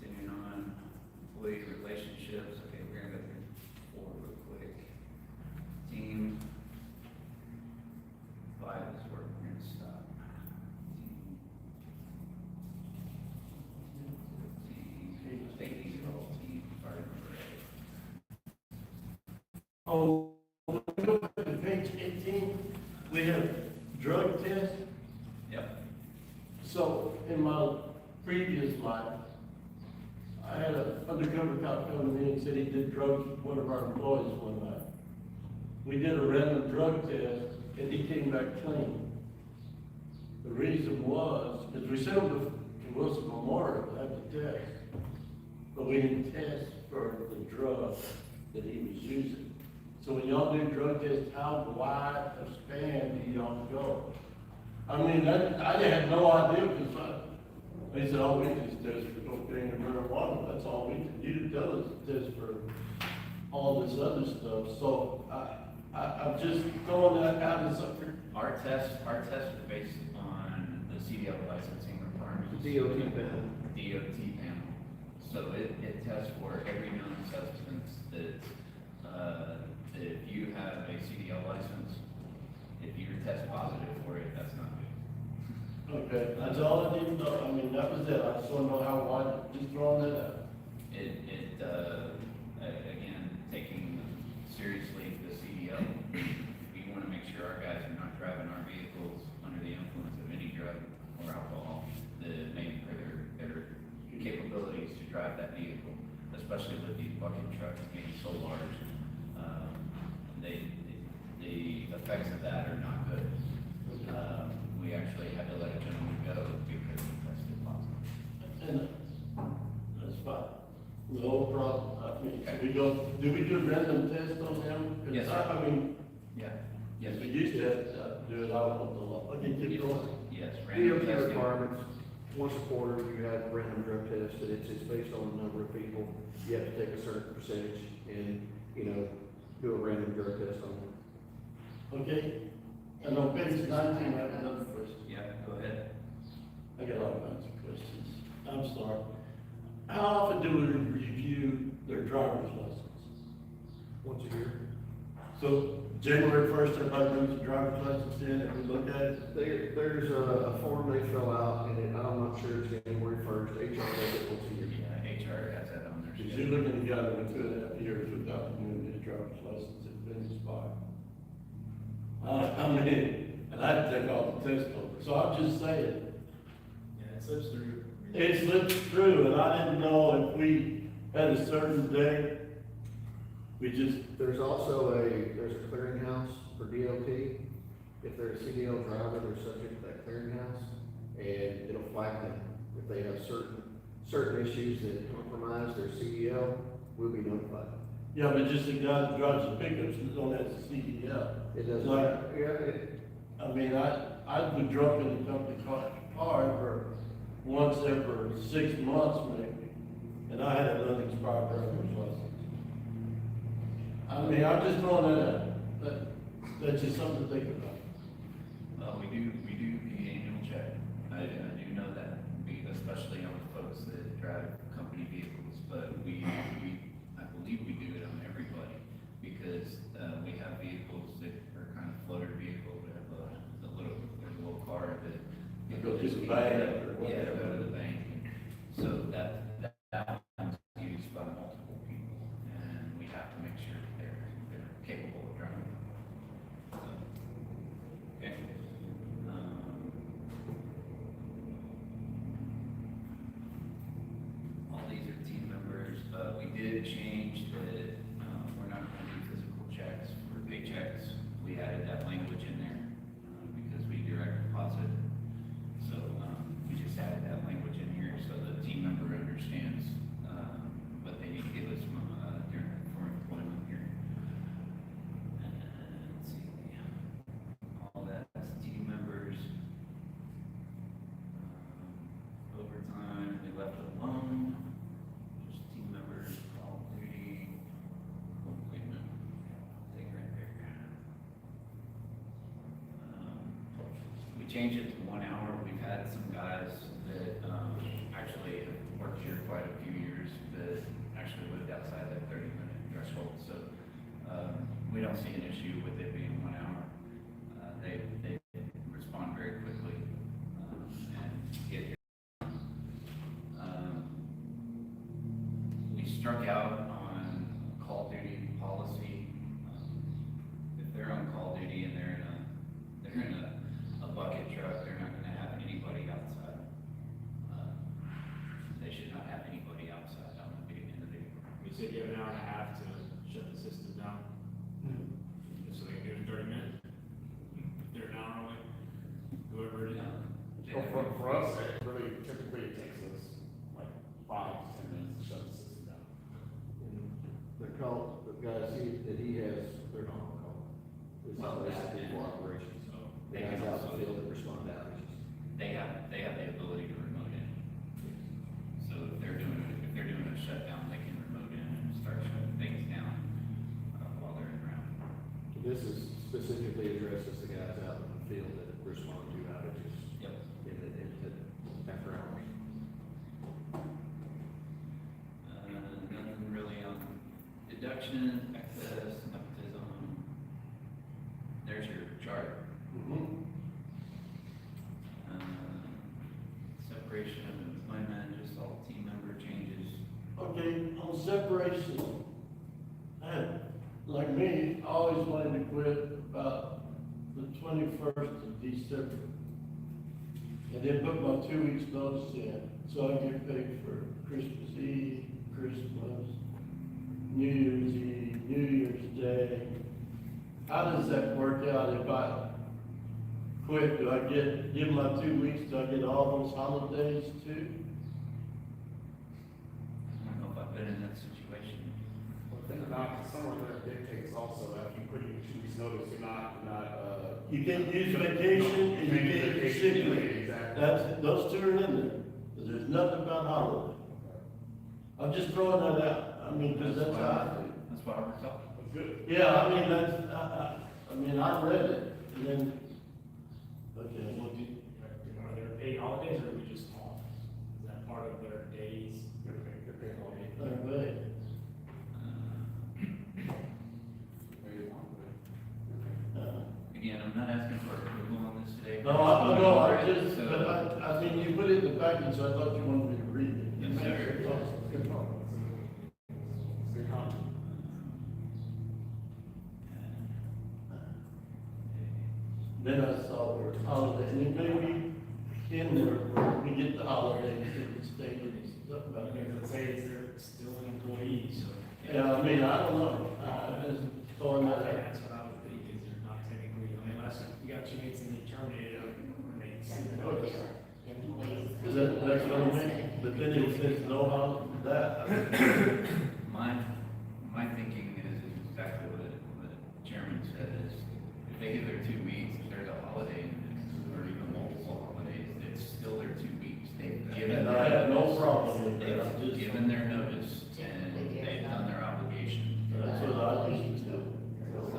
[SPEAKER 3] Continuing on, employee relationships, okay, we're gonna go through 4 real quick. Team 5 is where we're gonna stop. Team, take these are all team, fire number 8.
[SPEAKER 2] Oh, go back to page 18, we have drug tests.
[SPEAKER 3] Yep.
[SPEAKER 2] So in my previous life, I had an undercover cop come to me and said he did drugs with one of our employees one night. We did a random drug test and he came back clean. The reason was, because we sent him to Wilson Memorial to have the test, but we didn't test for the drug that he was using. So when y'all do drug tests, how wide a span do y'all go? I mean, I had no idea, because they said, oh, we just test for cocaine and marijuana, that's all we can. You didn't tell us to test for all this other stuff, so I'm just throwing that out as something.
[SPEAKER 3] Our tests are based on the CDL licensing requirements.
[SPEAKER 5] DOT panel.
[SPEAKER 3] DOT panel. So it tests for every known substance that if you have a CDL license, if you test positive for it, that's not good.
[SPEAKER 2] Okay, that's all I need to know. I mean, that was it. I just want to know how wide, just throwing that out.
[SPEAKER 3] Again, taking seriously the CDL, we want to make sure our guys are not driving our vehicles under the influence of any drug or alcohol that may impair their capabilities to drive that vehicle, especially with these bucket trucks being so large. The effects of that are not good. We actually had to let a gentleman go because he tested positive.
[SPEAKER 2] And that's fine. No problem. I mean, do we do random tests on them? 'Cause
[SPEAKER 3] Yes, sir.
[SPEAKER 2] I mean,
[SPEAKER 3] Yeah. Yes.
[SPEAKER 2] we used to have to do it out on the law. Okay, keep going.
[SPEAKER 3] Yes, random
[SPEAKER 5] DOT
[SPEAKER 3] testing.
[SPEAKER 5] requirements, once a quarter, you have random drug tests, and it's based on the number of people. You have to take a certain percentage and, do a random drug test on them.
[SPEAKER 2] Okay, and on page 19, I have another question.
[SPEAKER 3] Yeah, go ahead.
[SPEAKER 2] I got all kinds of questions. I'm sorry. How often do we review their driver's license?
[SPEAKER 5] Once a year.
[SPEAKER 2] So January 1st, everybody brings a driver's license in and we look at it?
[SPEAKER 5] There's a form they fill out, and I'm not sure it's January 1st, HR does it once a year.
[SPEAKER 3] Yeah, HR has that on their
[SPEAKER 2] Because you're looking at a guy that went 2.5 years without renewing his driver's license, it's been expired. I mean, and I take off the test over, so I'm just saying,
[SPEAKER 1] Yeah, it slips through.
[SPEAKER 2] it slips through, and I didn't know if we had a certain day, we just,
[SPEAKER 5] There's also there's a clearinghouse for DOT. If they're a CDL driver, they're subject to that clearinghouse, and it'll flag them. If they have certain issues that compromise their CDL, we'll be notified.
[SPEAKER 2] yeah, but just the guy that drives the pickups that don't have the CDL.
[SPEAKER 5] It doesn't
[SPEAKER 2] Like-
[SPEAKER 5] matter, yeah,
[SPEAKER 2] I mean, I've been drunk in the company car for once every 6 months maybe, and I had an unexpired driver's license. I mean, I'm just throwing that out, that's just something to think about.
[SPEAKER 3] We do the annual check. I do know that, especially on the folks that drive company vehicles, but I believe we do it on everybody, because, we have vehicles that are kind of floater vehicles, we have there's a little car that.
[SPEAKER 2] You go to the bank or
[SPEAKER 3] Yeah,
[SPEAKER 2] whatever.
[SPEAKER 3] go to the bank, so that one's used by multiple people, and we have to make sure that they're capable of driving. So, okay. All these are team members, we did change that, we're not gonna do physical checks for paychecks. We added that language in there, because we direct deposit. So, we just added that language in here so the team member understands, what they need to give us, for employment here. And, let's see, all that's team members. Overtime, we left it alone, just team members, call duty. Oh, wait a minute, take right there. We changed it to 1 hour. We've had some guys that, actually have worked here quite a few years that actually lived outside that 30-minute threshold, so, we don't see an issue with it being 1 hour. They respond very quickly, and get here. We struck out on call duty policy. If they're on call duty and they're in a bucket truck, they're not gonna have anybody outside. They should not have anybody outside on the vehicle, in the vehicle.
[SPEAKER 1] You said you have an hour and a half to shut the system down, so they can do it in 30 minutes? If they're an hour away, whoever it is.
[SPEAKER 7] So for us, really typically it takes us like 5 to 10 minutes to shut the system down.
[SPEAKER 5] the call, the guys he has, they're not on call. It's
[SPEAKER 3] Well,
[SPEAKER 5] basically
[SPEAKER 3] yeah.
[SPEAKER 5] for operations.
[SPEAKER 3] So
[SPEAKER 5] They
[SPEAKER 3] they
[SPEAKER 5] guys
[SPEAKER 3] can
[SPEAKER 5] out in
[SPEAKER 3] also,
[SPEAKER 5] the field that respond to outages.
[SPEAKER 3] they have the ability to remote in. So if they're doing a shutdown, they can remote in and start shutting things down, while they're in route.
[SPEAKER 5] This is specifically addresses the guys out in the field that respond to outages
[SPEAKER 3] Yep.
[SPEAKER 5] after hours.
[SPEAKER 3] Nothing really on deduction, excess, nepotism. There's your chart. Separation of employment, just all team member changes.
[SPEAKER 2] Okay, on separation, like me, I always wanted to quit about the 21st of December. And then put my 2 weeks notice in, so I get paid for Christmas Eve, Christmas, New Year's Eve, New Year's Day. How does that work out if I quit? Do I give my 2 weeks, do I get all those holidays too?
[SPEAKER 3] I don't know if I've been in that situation.
[SPEAKER 7] Well, think about it, some of that dictates also, after you put in 2 weeks notice, you're not,
[SPEAKER 2] You can't use vacation and you can't use sick leave.
[SPEAKER 7] Exactly.
[SPEAKER 2] Those two are in there. There's nothing about holiday. I'm just throwing that out. I mean, cause that's how,
[SPEAKER 3] That's why we're talking.
[SPEAKER 7] That's good.
[SPEAKER 2] yeah, I mean, I read it and then, okay.
[SPEAKER 1] Well, are there paid holidays or are we just off? Is that part of their days?
[SPEAKER 7] Good pay holiday.
[SPEAKER 2] All right.
[SPEAKER 7] Maybe one, but-
[SPEAKER 3] Again, I'm not asking for approval on this today.
[SPEAKER 2] No, I just,
[SPEAKER 3] So-
[SPEAKER 2] but I mean, you put it in the package, so I thought you wanted me to read it.
[SPEAKER 3] Yes, sir.
[SPEAKER 7] Good thought. It's a good comment.
[SPEAKER 2] holiday, and it may be in there, we get the holidays, it stated, something about
[SPEAKER 6] I mean, let's say it's they're still an employee, so.
[SPEAKER 2] Yeah, I mean, I don't know, I just throwing that out.
[SPEAKER 6] That's what I would think, is they're not technically, unless you got two weeks and you terminated them, and they send the notice.
[SPEAKER 2] Is that's what I mean, but then it says no holiday, that,
[SPEAKER 3] My thinking is exactly what the chairman said, is if they give their 2 weeks, if there's a holiday, or even multiple holidays, it's still their 2 weeks. They've given
[SPEAKER 2] and I have no problem with that, I'm
[SPEAKER 3] they've
[SPEAKER 2] just,
[SPEAKER 3] given their notice, and they've done their obligation.
[SPEAKER 2] that's what I used to do.
[SPEAKER 3] So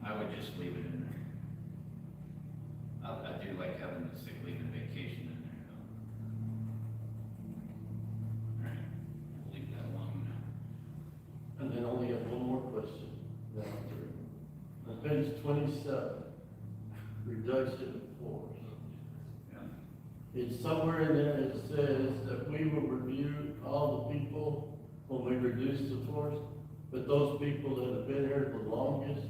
[SPEAKER 3] I would just leave it in there. I do like having the sick leave and vacation in there, though. All right, we'll leave that alone now.
[SPEAKER 2] And then only have one more question, down through. On page 27, reduction of force.
[SPEAKER 3] Yeah.
[SPEAKER 2] It's somewhere in there, it says that we will review all the people when we reduce the force, but those people that have been here the longest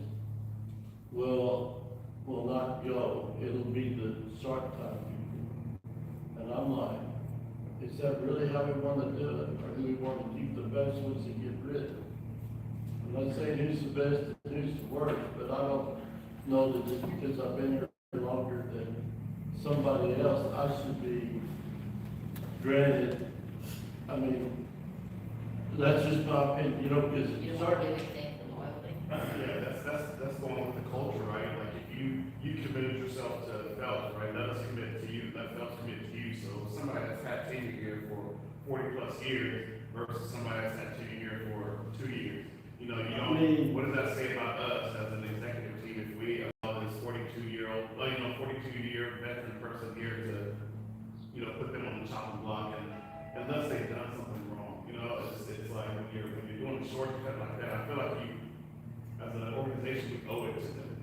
[SPEAKER 2] will not go. It'll be the short time people. And I'm like, is that really how we wanna do it, or do we wanna keep the best ones and get rid of them? I'm not saying who's the best and who's the worst, but I don't know that just because I've been here longer than somebody else, I should be granted. I mean, that's just my opinion, you know, because
[SPEAKER 8] You
[SPEAKER 2] it's
[SPEAKER 8] don't
[SPEAKER 2] hard.
[SPEAKER 8] do anything for loyalty.
[SPEAKER 7] Yeah, that's going with the culture, right? Like, if you committed yourself to Phelps, right? Let us commit to you, let Phelps commit to you. So somebody that's had tenure here for 40+ years versus somebody that's had tenure here for 2 years. You know,
[SPEAKER 2] I mean-
[SPEAKER 7] what does that say about us as an executive team if we allow this 42-year-old, 42-year veteran person here to, put them on the chopping block, and unless they've done something wrong, it's like when you're doing a shortcut like that, I feel like you, as an organization, we owe it to them.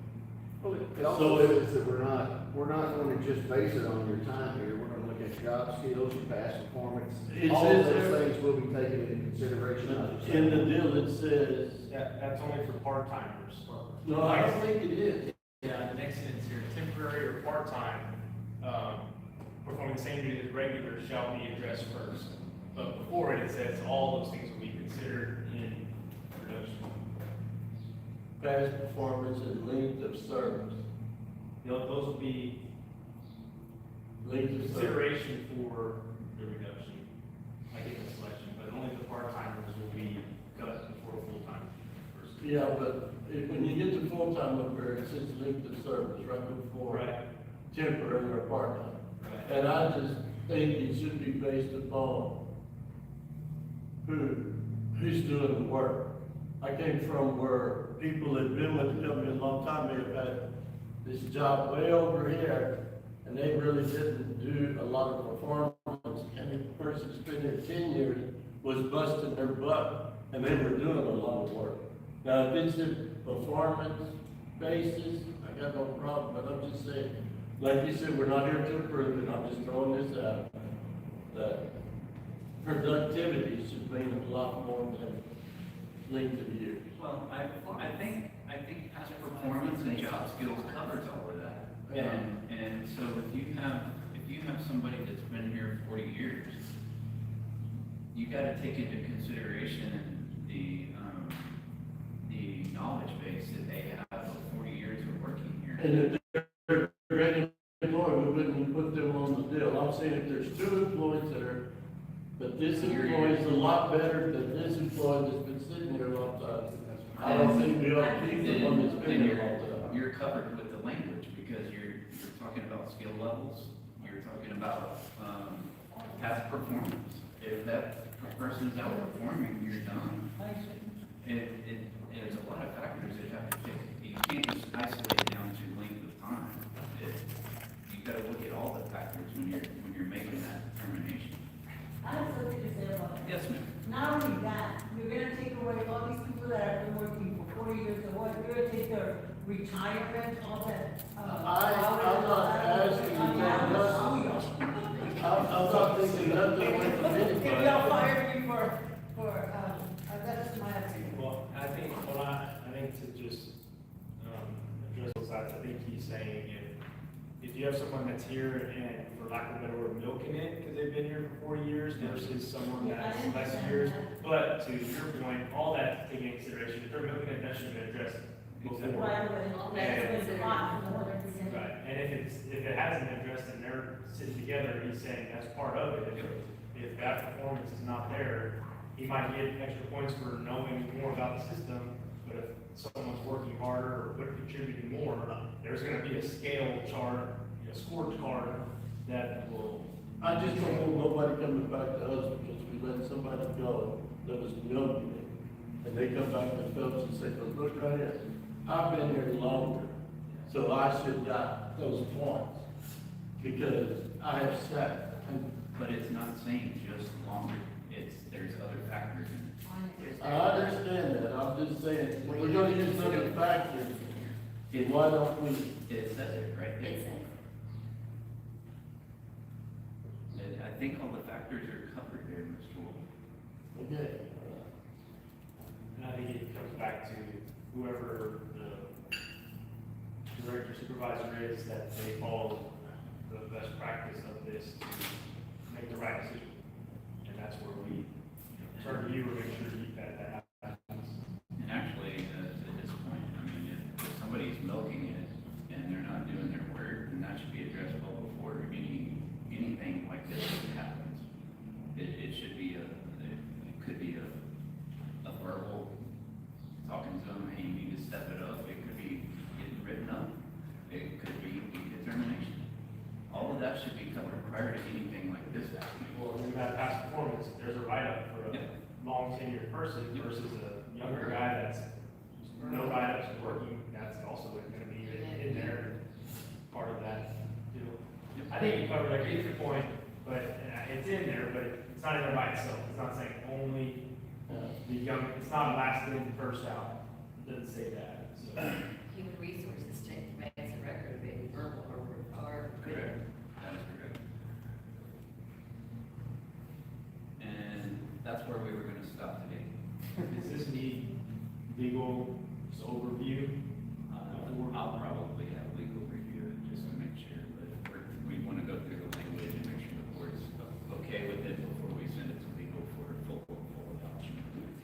[SPEAKER 5] Well, it also is that we're not going to just base it on your time here, we're gonna look at job skills, your past performance.
[SPEAKER 2] It
[SPEAKER 5] All of
[SPEAKER 2] says
[SPEAKER 5] those
[SPEAKER 2] there-
[SPEAKER 5] things will be taken into consideration.
[SPEAKER 2] In the deal, it says,
[SPEAKER 6] That's only for part-timers.
[SPEAKER 2] no, I don't think it is.
[SPEAKER 6] Yeah, the next sentence here, temporary or part-time, performing the same duty as regular shall be addressed first. But before it says all those things will be considered in reduction.
[SPEAKER 2] Past performance and length of service.
[SPEAKER 6] Those will be
[SPEAKER 2] Length of service.
[SPEAKER 6] consideration for the reduction, I get the selection, but only the part-timers will be cut before a full-time person.
[SPEAKER 2] Yeah, but when you get to full-time up there, it says length of service right before temporary or part-time.
[SPEAKER 6] Right.
[SPEAKER 2] And I just think it should be based upon who's doing the work. I came from where people that have been with the company a long time, may have had this job way over here, and they really didn't do a lot of performance, and the person that's been here 10 years was busting their butt, and they were doing a lot of work. Now, if it's a performance basis, I got no problem, but I'm just saying, like you said, we're not here to approve it, I'm just throwing this out, that productivity should mean a lot more than length of years.
[SPEAKER 3] Well, I think past performance and job skills covers all of that.
[SPEAKER 2] Yeah.
[SPEAKER 3] And so if you have somebody that's been here 40 years, you gotta take into consideration the knowledge base that they have of 40 years of working here.
[SPEAKER 2] And if they're a great employee, we wouldn't put them on the deal. I'm saying if there's 2 employees that are, but this employee is a lot better than this employee that's been sitting here a long time. I don't think we ought to keep the one that's been here a long time.
[SPEAKER 3] You're covered with the language, because you're talking about skill levels, you're talking about, past performance. If that person's outperforming, you're done. There's a lot of factors that have to fit. You can't just isolate it down to length of time. You gotta look at all the factors when you're making that determination.
[SPEAKER 9] I have something to say about that.
[SPEAKER 3] Yes, ma'am.
[SPEAKER 9] Not only that, you're gonna take away all these people that have been working for 40 years or what, you're gonna take their retirement, all that.
[SPEAKER 2] I'm not asking you to take nothing. I'm not thinking nothing away from
[SPEAKER 9] If y'all
[SPEAKER 2] anybody.
[SPEAKER 9] fire me that's my opinion.
[SPEAKER 6] Well, I think to just, address those sides, I think he's saying
[SPEAKER 1] if you have someone that's here and, for lack of a better word, milking it, because they've been here for 40 years versus someone that's less years. But to your point, all that taking into consideration, if they're milking it, that should have been addressed before.
[SPEAKER 9] Right, but that's what's hot, the water.
[SPEAKER 1] Right, and if it hasn't been addressed and they're sitting together, he's saying that's part of it. If that performance is not there, he might get extra points for knowing more about the system, but if someone's working harder or contributing more, there's gonna be a scale chart, a scorecard that will.
[SPEAKER 2] I just don't want nobody coming back to us because we let somebody go that was milking it. And they come back to Phelps and say, look right here, I've been here longer, so I should got those points. Because I have sat and
[SPEAKER 3] But it's not saying just longer, there's other factors in it.
[SPEAKER 2] I understand that, I'm just saying, if we're gonna use other factors, then why don't we?
[SPEAKER 3] It says it right there. I think all the factors are covered there, Mr. Wolf.
[SPEAKER 2] Okay.
[SPEAKER 1] And I think it comes back to whoever the director supervisor is, that they follow the best practice of this to make the right decision. And that's where we turn to you and make sure that happens.
[SPEAKER 3] And actually, to this point, I mean, if somebody's milking it and they're not doing their work, then that should be addressed well before anything like this happens. It should be it could be a verbal talking to them, hey, you need to step it up. It could be getting written up. It could be determination. All of that should be covered prior to anything like this happening.
[SPEAKER 1] Well, when you have past performance, there's a write-up for a long tenured person versus a younger guy that's no write-ups and working, that's also gonna be in there, part of that, too. I think you covered, like, your point, but it's in there, but it's not in there by itself. It's not saying only the young, it's not last in, first out. It doesn't say that, so.
[SPEAKER 8] Human resources makes a record of being verbal or
[SPEAKER 3] Correct. That is correct. And that's where we were gonna stop today.
[SPEAKER 1] Does this need legal overview?
[SPEAKER 3] I'll probably have legal review it just to make sure, but we wanna go through the language and make sure the board's okay with it before we send it to legal for full adoption.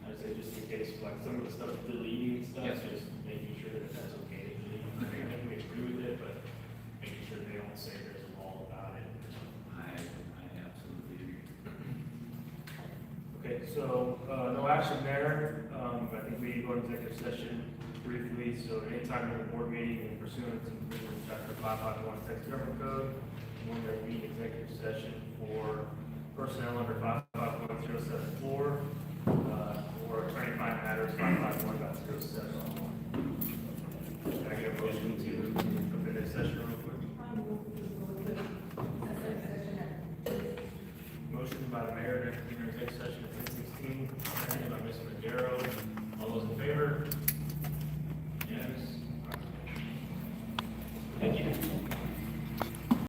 [SPEAKER 1] I'd say just in case, like, some of the stuff deleting stuff,
[SPEAKER 3] Yes.
[SPEAKER 1] just making sure that that's okay to delete. I think we agree with it, but making sure they don't say there's a law about it or something.
[SPEAKER 3] I absolutely agree.
[SPEAKER 1] Okay, so, no action there. I think we go into executive session briefly, so anytime in the board meeting and pursuant to chapter 551 Texas Government Code, when there be executive session for personnel under 551.074, or attorney-client matters 551.07.